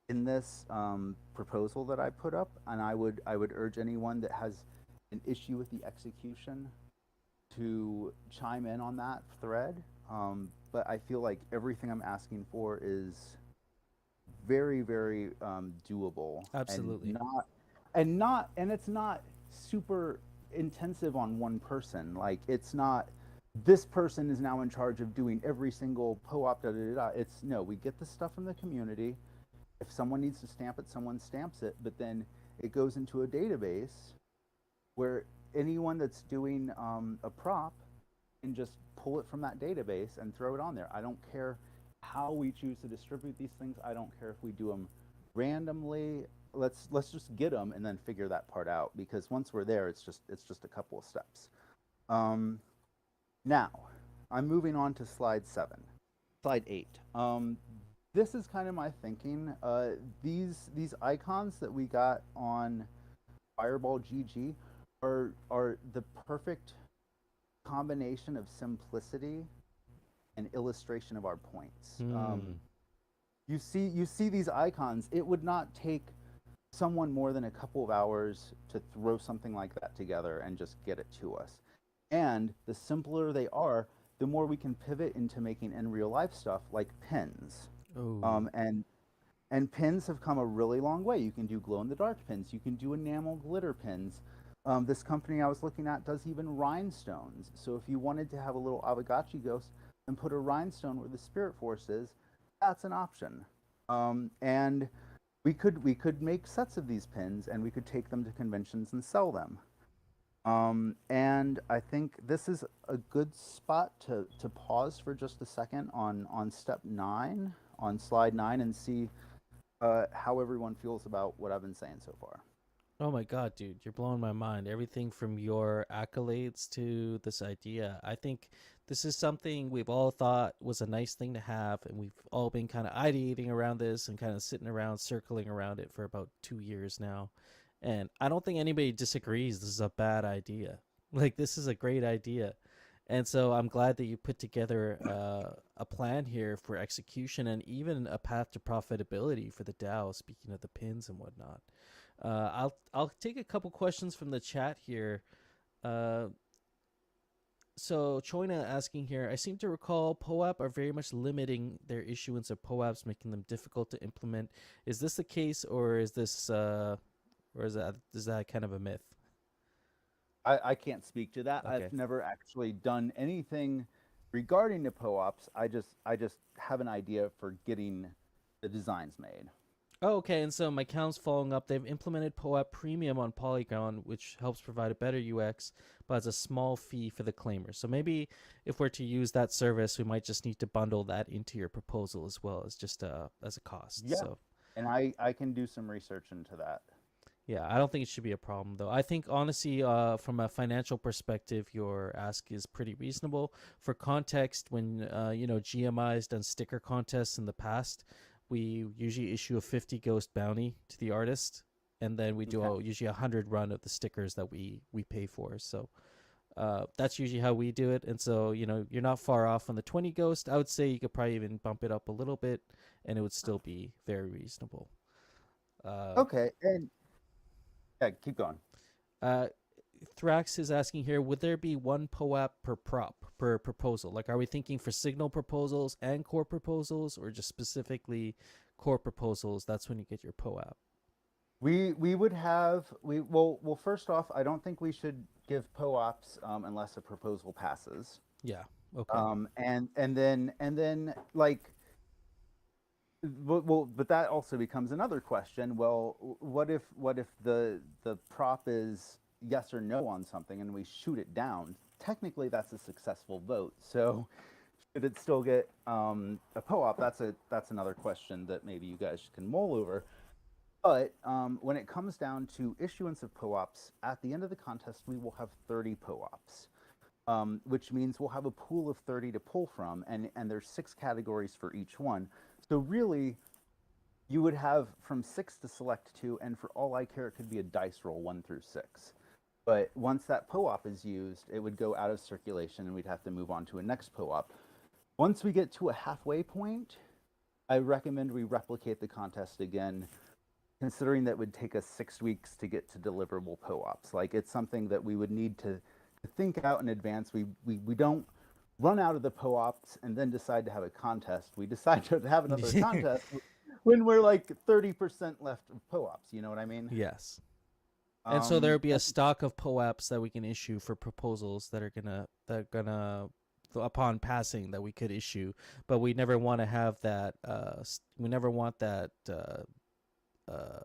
G: in this proposal that I put up, and I would urge anyone that has an issue with the execution to chime in on that thread. But I feel like everything I'm asking for is very, very doable.
A: Absolutely.
G: And it's not super intensive on one person. Like, it's not this person is now in charge of doing every single POAP. It's no, we get the stuff from the community. If someone needs to stamp it, someone stamps it, but then it goes into a database where anyone that's doing a prop can just pull it from that database and throw it on there. I don't care how we choose to distribute these things. I don't care if we do them randomly. Let's just get them and then figure that part out, because once we're there, it's just a couple of steps. Now, I'm moving on to slide 8. This is kind of my thinking. These icons that we got on Fireball GG are the perfect combination of simplicity and illustration of our points. You see these icons. It would not take someone more than a couple of hours to throw something like that together and just get it to us. And the simpler they are, the more we can pivot into making in real life stuff like pins. And pins have come a really long way. You can do glow in the dark pins. You can do enamel glitter pins. This company I was looking at does even rhinestones. So if you wanted to have a little Aavegotchi ghost and put a rhinestone where the spirit force is, that's an option. And we could make sets of these pins, and we could take them to conventions and sell them. And I think this is a good spot to pause for just a second on step 9, on slide 9, and see how everyone feels about what I've been saying so far.
A: Oh my God, dude, you're blowing my mind. Everything from your accolades to this idea. I think this is something we've all thought was a nice thing to have, and we've all been kind of ideating around this and kind of sitting around, circling around it for about 2 years now. And I don't think anybody disagrees this is a bad idea. Like, this is a great idea. And so I'm glad that you put together a plan here for execution and even a path to profitability for the DAO, speaking of the pins and whatnot. I'll take a couple questions from the chat here. So Choina asking here, I seem to recall POAP are very much limiting their issuance of POAPs, making them difficult to implement. Is this the case, or is this or is that kind of a myth?
G: I can't speak to that.
A: Okay.
G: I've never actually done anything regarding the POAPs. I just have an idea for getting the designs made.
A: Oh, okay. And so my count's following up. They've implemented POAP Premium on Polygon, which helps provide a better UX, but has a small fee for the claimers. So maybe if we're to use that service, we might just need to bundle that into your proposal as well as just as a cost.
G: Yeah.
A: So,
G: And I can do some research into that.
A: Yeah, I don't think it should be a problem though. I think honestly, from a financial perspective, your ask is pretty reasonable. For context, when GMI's done sticker contests in the past, we usually issue a 50 ghost bounty to the artist, and then we do
G: Okay.
A: usually 100 run of the stickers that we pay for. So that's usually how we do it. And so you're not far off on the 20 ghost. I would say you could probably even bump it up a little bit, and it would still be very reasonable. Uh,
G: Okay, and yeah, keep going.
A: Uh, Thrax is asking here, would there be one POAP per prop per proposal? Like, are we thinking for signal proposals and core proposals, or just specifically core proposals? That's when you get your POAP.
G: We would have well first off, I don't think we should give POAPs unless a proposal passes.
A: Yeah. Okay.
G: And then like but that also becomes another question. Well, what if the prop is yes or no on something and we shoot it down? Technically, that's a successful vote. So, should it still get a POAP? That's another question that maybe you guys can mull over. But when it comes down to issuance of POAPs, at the end of the contest, we will have 30 POAPs, which means we'll have a pool of 30 to pull from, and there's 6 categories for each one. So really, you would have from 6 to select 2, and for all I care, it could be a dice roll 1 through 6. But once that POAP is used, it would go out of circulation, and we'd have to move on to a next POAP. Once we get to a halfway point, I recommend we replicate the contest again, considering that would take us 6 weeks to get to deliverable POAPs. Like, it's something that we would need to think out in advance. We don't run out of the POAPs and then decide to have a contest. We decide to have another contest when we're like 30% left of POAPs. You know what I mean?
A: Yes. And so there would be a
G: and-
A: stock of POAPs that we can issue for proposals that are gonna upon passing that we could issue, but we never want to have that. We never want that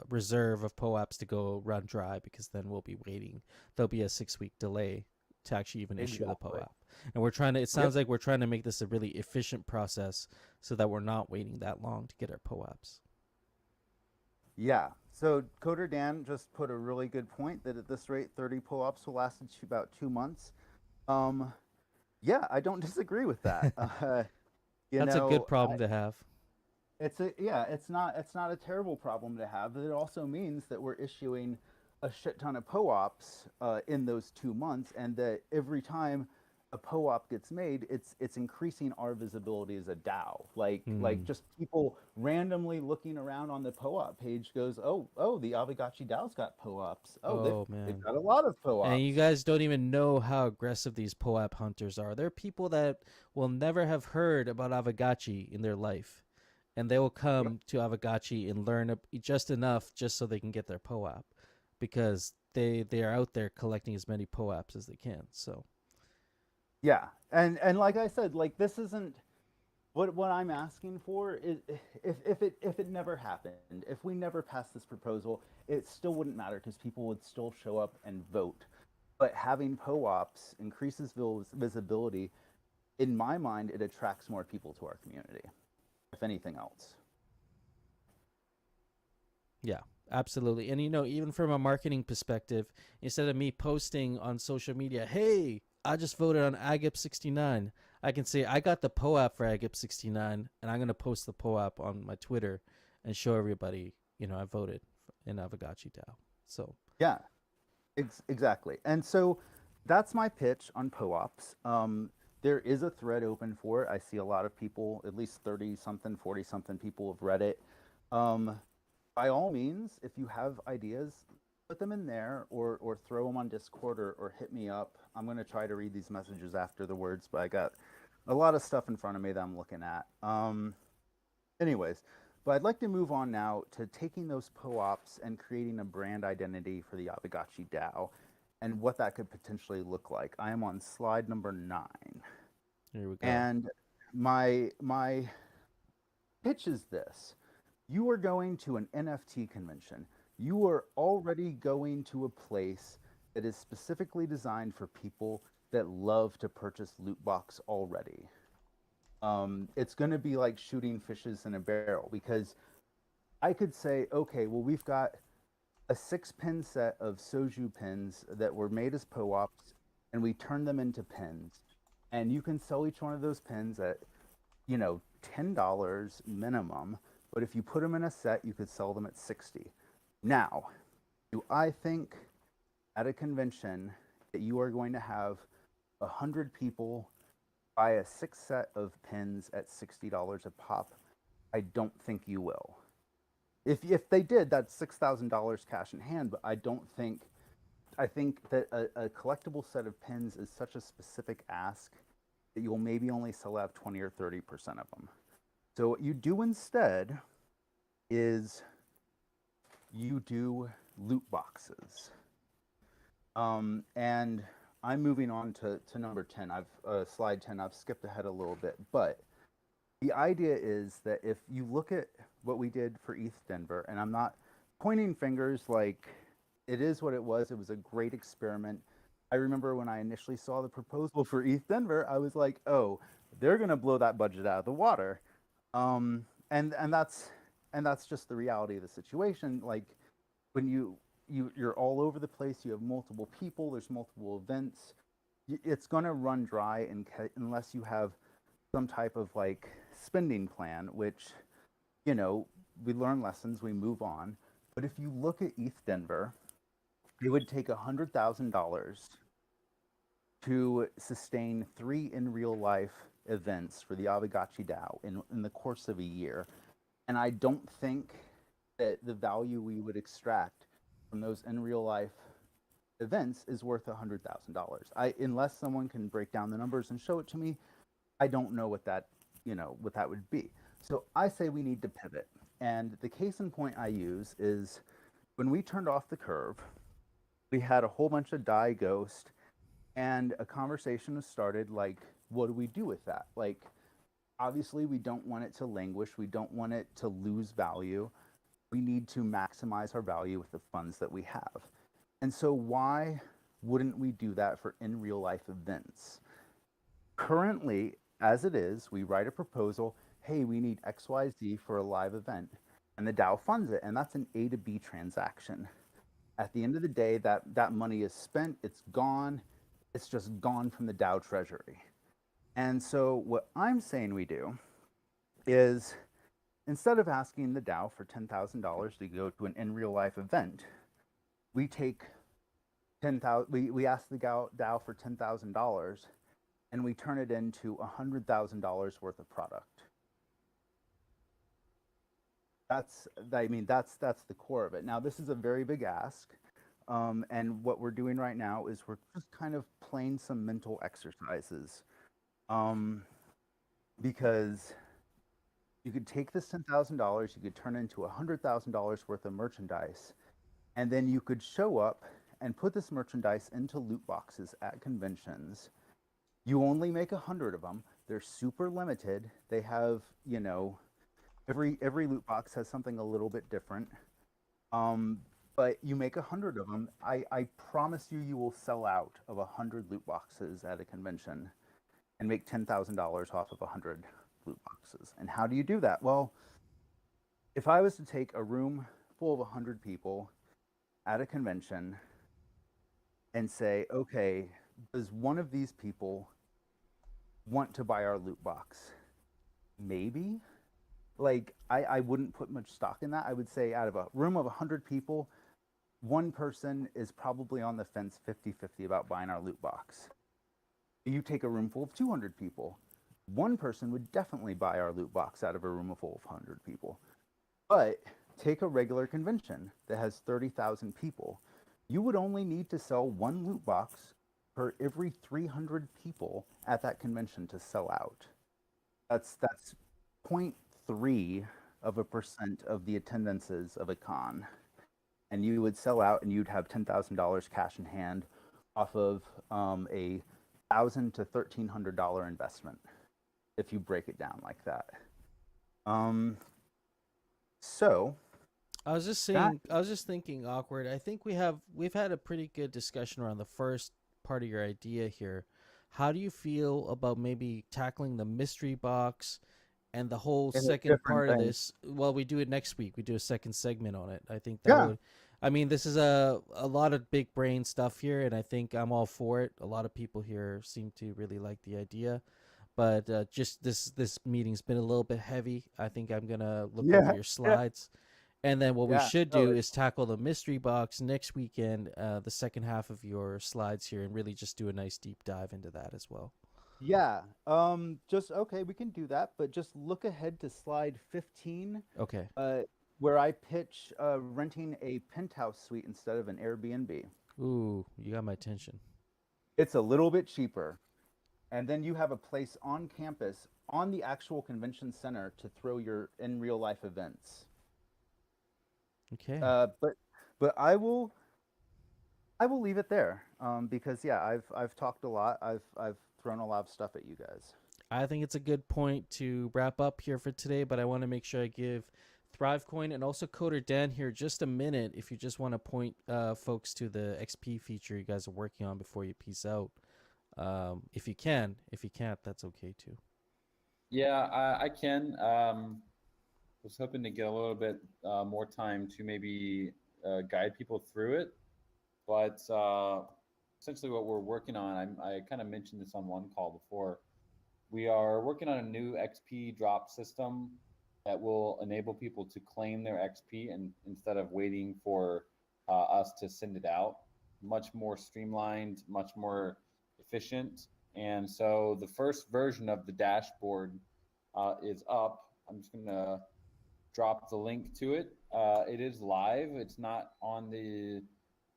A: reserve of POAPs to go run dry, because then we'll be waiting. There'll be a 6-week delay to actually even issue the
G: Exactly.
A: POAP. And we're trying to. It sounds like we're trying to make this a really efficient process so that we're not waiting that long to get our POAPs.
G: Yeah. So Coder Dan just put a really good point that at this rate, 30 pull-ups will last about 2 months. Yeah, I don't disagree with that.
A: That's a good problem to have.
G: It's not a terrible problem to have. But it also means that we're issuing a shit ton of POAPs in those 2 months, and that every time a POAP gets made, it's increasing our visibility as a DAO. Like just people randomly looking around on the POAP page goes, oh, the Aavegotchi DAO's got POAPs.
A: Oh,
G: they've
A: man.
G: got a lot of POAPs.
A: And you guys don't even know how aggressive these POAP hunters are. There are people that will never have heard about Aavegotchi in their life, and they will come to Aavegotchi and learn just enough just so they can get their POAP, because they are out there collecting as many POAPs as they can. So
G: Yeah, and like I said, like this isn't what I'm asking for is if it never happened, if we never passed this proposal, it still wouldn't matter because people would still show up and vote. But having POAPs increases visibility. In my mind, it attracts more people to our community, if anything else.
A: yeah, absolutely. And even from a marketing perspective, instead of me posting on social media, hey, I just voted on Agip 69, I can say I got the POAP for Agip 69, and I'm going to post the POAP on my Twitter and show everybody, I voted in Aavegotchi DAO. So
G: Yeah, exactly. And so that's my pitch on POAPs. There is a thread open for it. I see a lot of people, at least 30 something, 40 something people have read it. By all means, if you have ideas, put them in there or throw them on Discord or hit me up. I'm going to try to read these messages after the words, but I got a lot of stuff in front of me that I'm looking at. Anyways, but I'd like to move on now to taking those POAPs and creating a brand identity for the Aavegotchi DAO and what that could potentially look like. I am on slide number 9.
A: here we go.
G: And my pitch is this. You are going to an NFT convention. You are already going to a place that is specifically designed for people that love to purchase loot box already. It's going to be like shooting fishes in a barrel, because I could say, okay, well, we've got a 6-pin set of soju pins that were made as PO-ops, and we turned them into pins. And you can sell each one of those pins at, $10 minimum. But if you put them in a set, you could sell them at 60. Now, do I think at a convention that you are going to have 100 people buy a 6 set of pins at $60 a pop? I don't think you will. If they did, that's $6,000 cash in hand. But I think that a collectible set of pins is such a specific ask that you'll maybe only sell out 20 or 30% of them. So what you do instead is you do loot boxes. And I'm moving on to number 10. Slide 10. I've skipped ahead a little bit, but the idea is that if you look at what we did for ETH Denver, and I'm not pointing fingers, like, it is what it was. It was a great experiment. I remember when I initially saw the proposal for ETH Denver, I was like, oh, they're gonna blow that budget out of the water. And that's just the reality of the situation. Like, when you're all over the place, you have multiple people, there's multiple events, it's gonna run dry unless you have some type of like spending plan, which, we learn lessons, we move on. But if you look at ETH Denver, it would take $100,000 to sustain 3 in real life events for the Aavegotchi DAO in the course of a year. And I don't think that the value we would extract from those in real life events is worth $100,000. Unless someone can break down the numbers and show it to me, I don't know what that would be. So I say we need to pivot. And the case in point I use is when we turned off the curve, we had a whole bunch of DAI Ghost, and a conversation was started like, what do we do with that? Like, obviously we don't want it to languish. We don't want it to lose value. We need to maximize our value with the funds that we have. And so why wouldn't we do that for in real life events? Currently, as it is, we write a proposal, hey, we need XYZ for a live event, and the DAO funds it, and that's an A to B transaction. At the end of the day, that money is spent, it's gone, it's just gone from the DAO treasury. And so what I'm saying we do is, instead of asking the DAO for $10,000 to go to an in real life event, we take we ask the DAO for $10,000, and we turn it into $100,000 worth of product. That's the core of it. Now, this is a very big ask, and what we're doing right now is we're just kind of playing some mental exercises, because you could take this $10,000, you could turn it into $100,000 worth of merchandise, and then you could show up and put this merchandise into loot boxes at conventions. You only make 100 of them. They're super limited. They have, every loot box has something a little bit different. But you make 100 of them. I promise you will sell out of 100 loot boxes at a convention and make $10,000 off of 100 loot boxes. And how do you do that? Well, if I was to take a room full of 100 people at a convention and say, okay, does one of these people want to buy our loot box? Maybe. Like, I wouldn't put much stock in that. I would say out of a room of 100 people, one person is probably on the fence 50-50 about buying our loot box. You take a room full of 200 people, one person would definitely buy our loot box out of a room full of 100 people. But take a regular convention that has 30,000 people. You would only need to sell one loot box per every 300 people at that convention to sell out. That's 0.3% of the attendances of a con. And you would sell out and you'd have $10,000 cash in hand off of a $1,000 to $1,300 investment, if you break it down like that. So
A: I was just thinking, awkward. I think we've had a pretty good discussion around the first part of your idea here. How do you feel about maybe tackling the mystery box and the whole second part of this? Well, we do it next week. We do a second segment on it. I think that I mean, this is a lot of big brain stuff here, and I think I'm all for it. A lot of people here seem to really like the idea, but just this meeting's been a little bit heavy. I think I'm gonna look over
G: Yeah,
A: your
G: yeah,
A: slides, and then what we
G: yeah.
A: should
G: No,
A: do is tackle the mystery box next weekend, the second half of your slides here, and really just do a nice deep dive into that as well.
G: yeah. Just okay, we can do that, but just look ahead to slide 15,
A: Okay.
G: uh, where I pitch renting a penthouse suite instead of an Airbnb.
A: Ooh, you got my attention.
G: It's a little bit cheaper, and then you have a place on campus on the actual convention center to throw your in real life events.
A: Okay.
G: But I will leave it there, because yeah, I've talked a lot. I've thrown a lot of stuff at you guys.
A: I think it's a good point to wrap up here for today, but I want to make sure I give ThriveCoin and also Coder Dan here just a minute if you just want to point folks to the XP feature you guys are working on before you peace out. If you can. If you can't, that's okay too.
B: Yeah, I can. Was hoping to get a little bit more time to maybe guide people through it, but essentially what we're working on, I kind of mentioned this on one call before. We are working on a new XP drop system that will enable people to claim their XP and instead of waiting for us to send it out. Much more streamlined, much more efficient. And so the first version of the dashboard is up. I'm just going to drop the link to it. It is live. It's not on the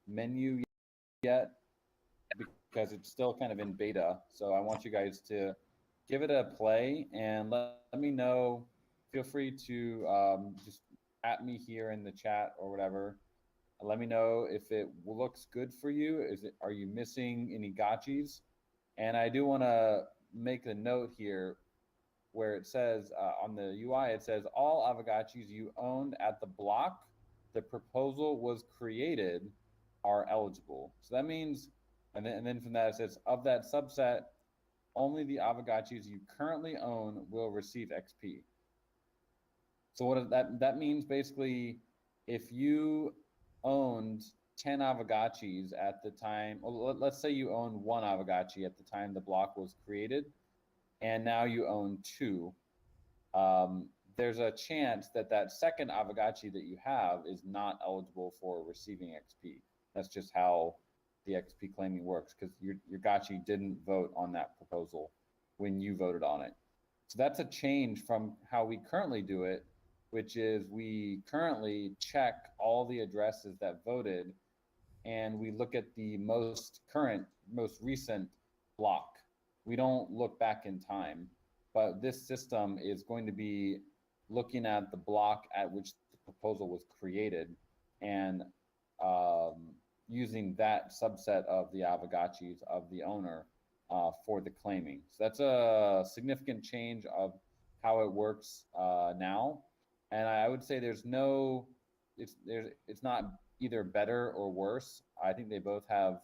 B: menu yet because it's still kind of in beta. So I want you guys to give it a play and let me know. Feel free to just at me here in the chat or whatever. Let me know if it looks good for you. Are you missing any gotchis? And I do want to make a note here where it says on the UI, it says all Aavegotchis you owned at the block the proposal was created are eligible. So that means, and then from that it says of that subset, only the Aavegotchis you currently own will receive XP. So what that means basically, if you owned 10 Aavegotchis at the time, let's say you owned one Aavegotchi at the time the block was created, and now you own two. There's a chance that that second Aavegotchi that you have is not eligible for receiving XP. That's just how the XP claiming works because your Gotchi didn't vote on that proposal when you voted on it. So that's a change from how we currently do it, which is we currently check all the addresses that voted and we look at the most current, most recent block. We don't look back in time, but this system is going to be looking at the block at which the proposal was created and using that subset of the Aavegotchis of the owner for the claiming. So that's a significant change of how it works now. And I would say it's not either better or worse. I think they both have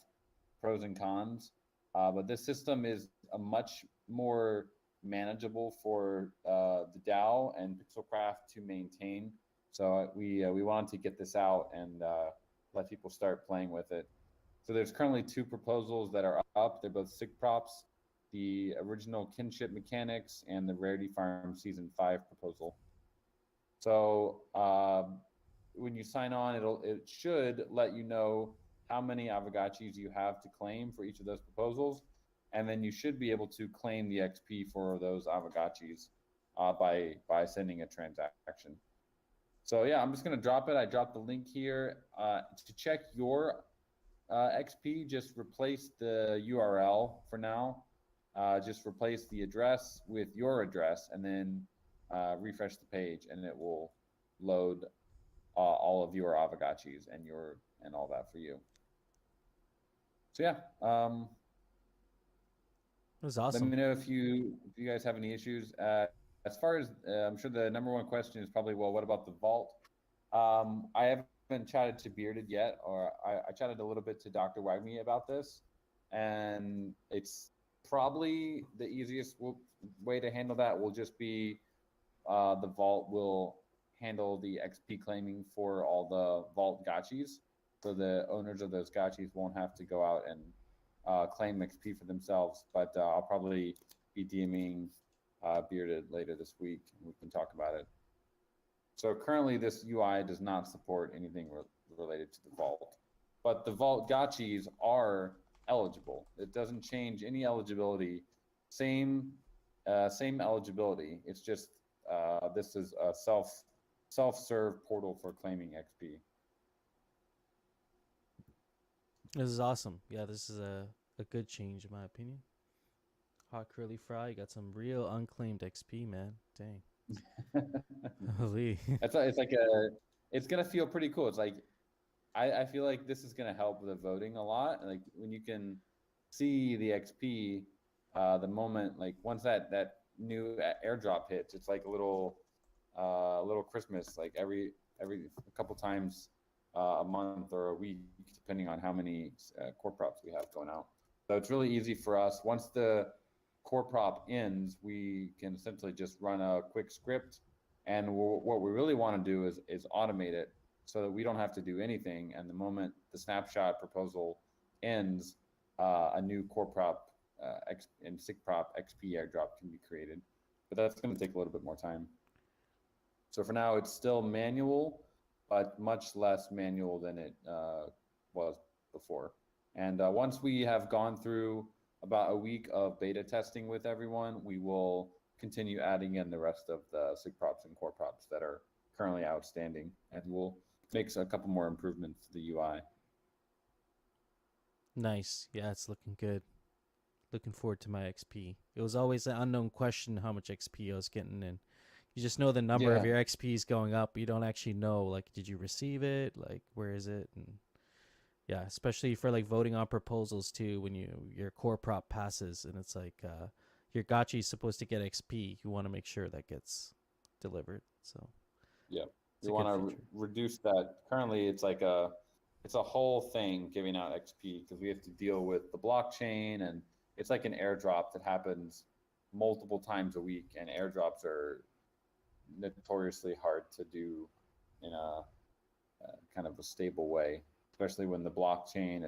B: pros and cons, but this system is a much more manageable for the DAO and Pixelcraft to maintain. So we wanted to get this out and let people start playing with it. So there's currently two proposals that are up. They're both SIG props, the original kinship mechanics and the Rarity Farm Season 5 proposal. So when you sign on, it should let you know how many Aavegotchis you have to claim for each of those proposals, and then you should be able to claim the XP for those Aavegotchis by sending a transaction. So yeah, I'm just going to drop it. I dropped the link here. To check your XP, just replace the URL for now. Just replace the address with your address and then refresh the page and it will load all of your Aavegotchis and all that for you. So yeah,
A: That was awesome.
B: let me know if you guys have any issues. As far as I'm sure the number one question is probably, well, what about the vault? I haven't chatted to Bearded yet, or I chatted a little bit to Dr. Wagme about this, and it's probably the easiest way to handle that will just be the vault will handle the XP claiming for all the vault gotchis. so the owners of those gotchis won't have to go out and claim XP for themselves. But I'll probably be DMing Bearded later this week, and we can talk about it. So currently, this UI does not support anything related to the vault, but the vault gotchis are eligible. It doesn't change any eligibility. Same eligibility. It's just this is a self-serve portal for claiming XP.
A: This is awesome. Yeah, this is a good change in my opinion. Hot curly fry, you got some real unclaimed XP, man. Dang. Holy.
B: It's gonna feel pretty cool. It's like I feel like this is gonna help with the voting a lot. Like when you can see the XP, the moment, like once that new airdrop hits, it's like a little Christmas, like every a couple times a month or a week, depending on how many core props we have going out. So it's really easy for us. Once the core prop ends, we can essentially just run a quick script, and what we really want to do is automate it so that we don't have to do anything. And the moment the snapshot proposal ends, a new core prop and SIG prop XP airdrop can be created, but that's going to take a little bit more time. So for now, it's still manual, but much less manual than it was before. And once we have gone through about a week of beta testing with everyone, we will continue adding in the rest of the SIG props and core props that are currently outstanding, and we'll make a couple more improvements to the UI.
A: Nice. Yeah, it's looking good. Looking forward to my XP. It was always an unknown question how much XP I was getting, and you just know the number of your XP is going up. You don't actually know, like, did you receive it? Like, where is it? And yeah, especially for like voting on proposals too, when your core prop passes and it's like your gotcha is supposed to get XP. You want to make sure that gets delivered. So
B: yeah, you want to reduce that. Currently, it's like it's a whole thing giving out XP because we have to deal with the blockchain, and it's like an airdrop that happens multiple times a week, and airdrops are notoriously hard to do in a kind of a stable way, especially when the blockchain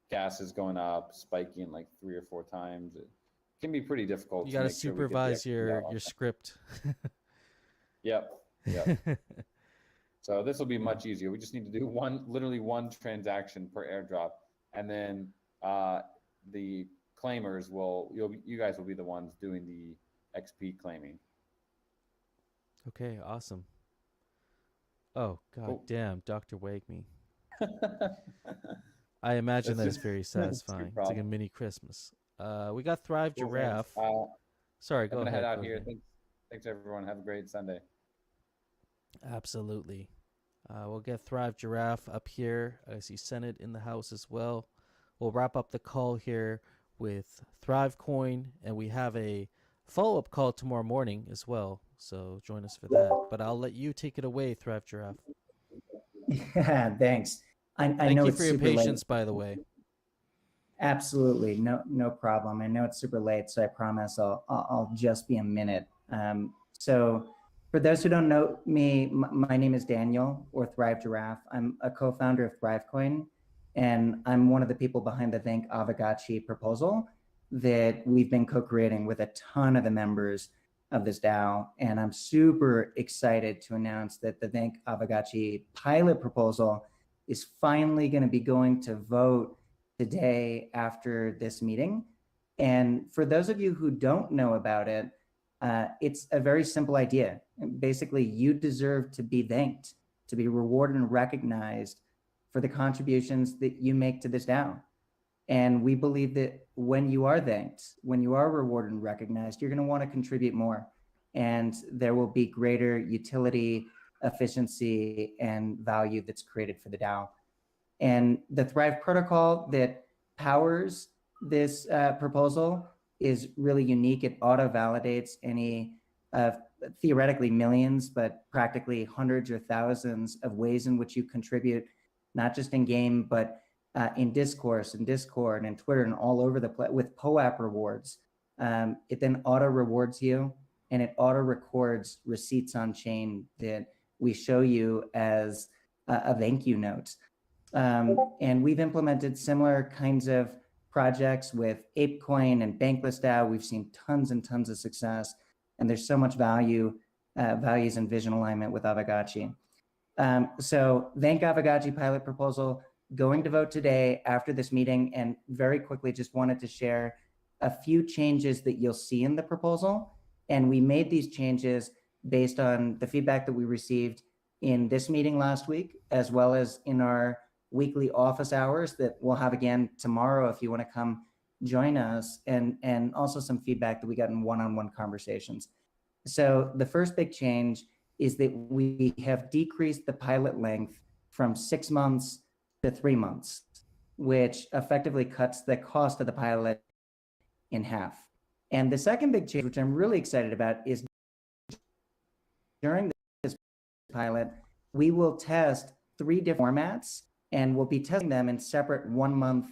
B: gas is going up, spiking like 3 or 4 times. It can be pretty difficult.
A: You got to supervise your script.
B: Yep. So this will be much easier. We just need to do literally one transaction per airdrop, and then the claimers you guys will be the ones doing the XP claiming.
A: Okay, awesome. Oh, god damn, Dr. Wake Me. I imagine that's very satisfying. It's like a mini Christmas. We got Thrive Giraffe. Sorry, go ahead.
B: I'm gonna head out here. Thanks everyone. Have a great Sunday.
A: Absolutely. We'll get Thrive Giraffe up here. I see Senate in the house as well. We'll wrap up the call here with Thrive Coin, and we have a follow-up call tomorrow morning as well. So join us for that. But I'll let you take it away, Thrive Giraffe.
H: Yeah, thanks. I know
A: Thank you
H: it's
A: for your
H: super
A: patience,
H: late.
A: by the way.
H: Absolutely, no problem. I know it's super late, so I promise I'll just be a minute. So for those who don't know me, my name is Daniel, or Thrive Giraffe. I'm a co-founder of ThriveCoin, and I'm one of the people behind the Thank Aavegotchi proposal that we've been co-creating with a ton of the members of this DAO. And I'm super excited to announce that the Thank Aavegotchi pilot proposal is finally going to be going to vote today after this meeting. And for those of you who don't know about it, it's a very simple idea. Basically, you deserve to be thanked, to be rewarded and recognized for the contributions that you make to this DAO. And we believe that when you are thanked, when you are rewarded and recognized, you're going to want to contribute more. And there will be greater utility, efficiency, and value that's created for the DAO. And the Thrive protocol that powers this proposal is really unique. It auto-validates any theoretically millions, but practically hundreds or thousands of ways in which you contribute, not just in game, but in discourse and Discord and Twitter and all over the place with POAP rewards. It then auto rewards you, and it auto records receipts on chain that we show you as a thank you note. And we've implemented similar kinds of projects with ApeCoin and Bankless DAO. We've seen tons and tons of success, and there's so much values and vision alignment with Aavegotchi. So thank Aavegotchi pilot proposal, going to vote today after this meeting, and very quickly just wanted to share a few changes that you'll see in the proposal. And we made these changes based on the feedback that we received in this meeting last week, as well as in our weekly office hours that we'll have again tomorrow if you want to come join us, and also some feedback that we got in one-on-one conversations. So the first big change is that we have decreased the pilot length from 6 months to 3 months, which effectively cuts the cost of the pilot in half. And the second big change, which I'm really excited about, is during this pilot, we will test 3 different formats, and we'll be testing them in separate 1-month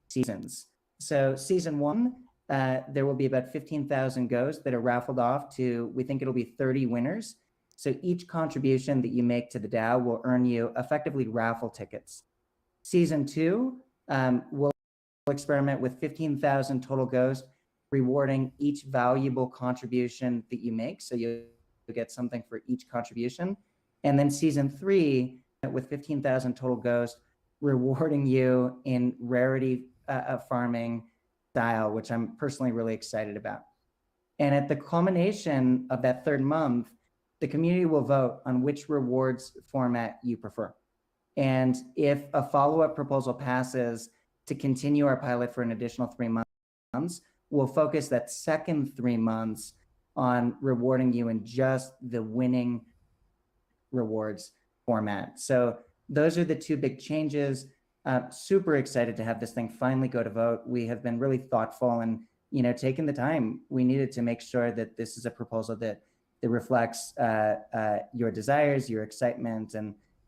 H: seasons. So season 1, there will be about 15,000 goes that are raffled off to, we think it'll be 30 winners. So each contribution that you make to the DAO will earn you effectively raffle tickets. Season 2, we'll experiment with 15,000 total goes, rewarding each valuable contribution that you make. So you'll get something for each contribution. And then season 3, with 15,000 total goes, rewarding you in rarity farming style, which I'm personally really excited about. And at the culmination of that 3rd month, the community will vote on which rewards format you prefer. And if a follow-up proposal passes to continue our pilot for an additional 3 months, we'll focus that second 3 months on rewarding you in just the winning rewards format. So those are the 2 big changes. Super excited to have this thing finally go to vote. We have been really thoughtful and, taking the time we needed to make sure that this is a proposal that reflects your desires, your excitement,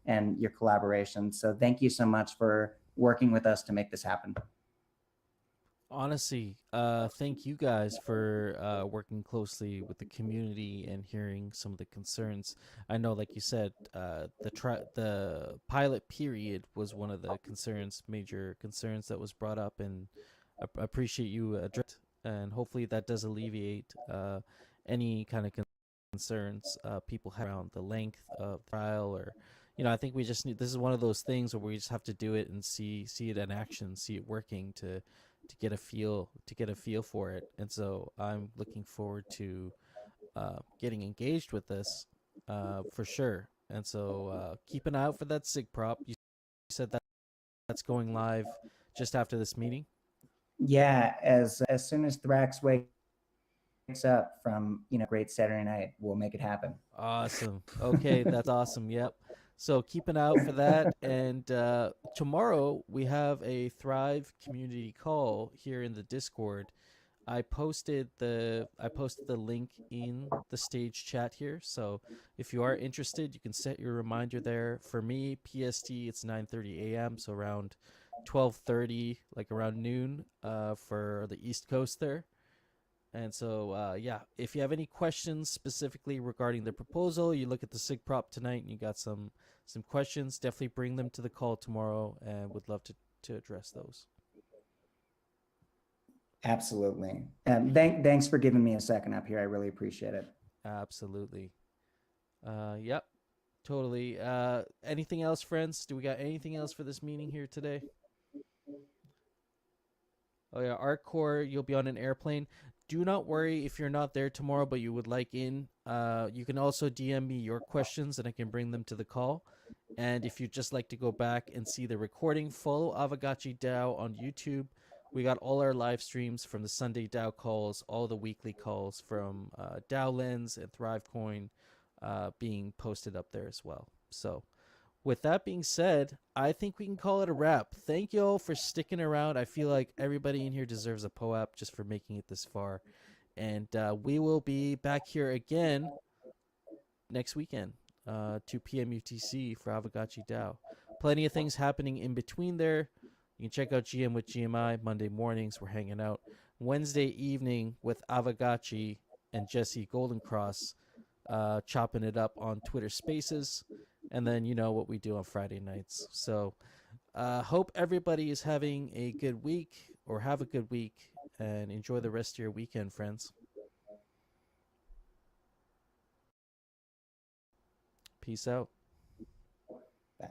H: and your collaboration. So thank you so much for working with us to make this happen.
A: Honestly, thank you guys for working closely with the community and hearing some of the concerns. I know, like you said, the pilot period was one of the major concerns that was brought up, and I appreciate you addressing, and hopefully that does alleviate any kind of concerns people have around the length of trial, or I think we just need, this is one of those things where we just have to do it and see it in action, see it working to get a feel for it. And so I'm looking forward to getting engaged with this for sure. And so keep an eye out for that SIG prop. You said that that's going live just after this meeting.
H: Yeah, as soon as Thrax wakes up from great Saturday night, we'll make it happen.
A: Awesome. Okay, that's awesome. Yep. So keep an eye out for that. And tomorrow we have a Thrive community call here in the Discord. I posted the link in the stage chat here. So if you are interested, you can set your reminder there. For me, PST, it's 9:30 a.m. So around 12:30, like around noon, for the East Coast there. And so, yeah, if you have any questions specifically regarding the proposal, you look at the SIG prop tonight and you got some questions, definitely bring them to the call tomorrow, and would love to address those.
H: Absolutely. Thanks for giving me a second up here. I really appreciate it.
A: Absolutely. Yep, totally. Anything else, friends? Do we got anything else for this meeting here today? Oh yeah, Artcore, you'll be on an airplane. Do not worry if you're not there tomorrow, but you would like in. You can also DM me your questions and I can bring them to the call. And if you'd just like to go back and see the recording, follow Aavegotchi DAO on YouTube. We got all our live streams from the Sunday DAO calls, all the weekly calls from DAO Lens and ThriveCoin being posted up there as well. So with that being said, I think we can call it a wrap. Thank you all for sticking around. I feel like everybody in here deserves a POAP just for making it this far. And we will be back here again next weekend, 2 p.m. UTC for Aavegotchi DAO. Plenty of things happening in between there. You can check out GM with GMI. Monday mornings, we're hanging out. Wednesday evening with Aavegotchi and Jesse Goldencross, chopping it up on Twitter Spaces. And then you know what we do on Friday nights. So Hope everybody is having a good week, or have a good week, and enjoy the rest of your weekend, friends. Peace out.
H: Bye.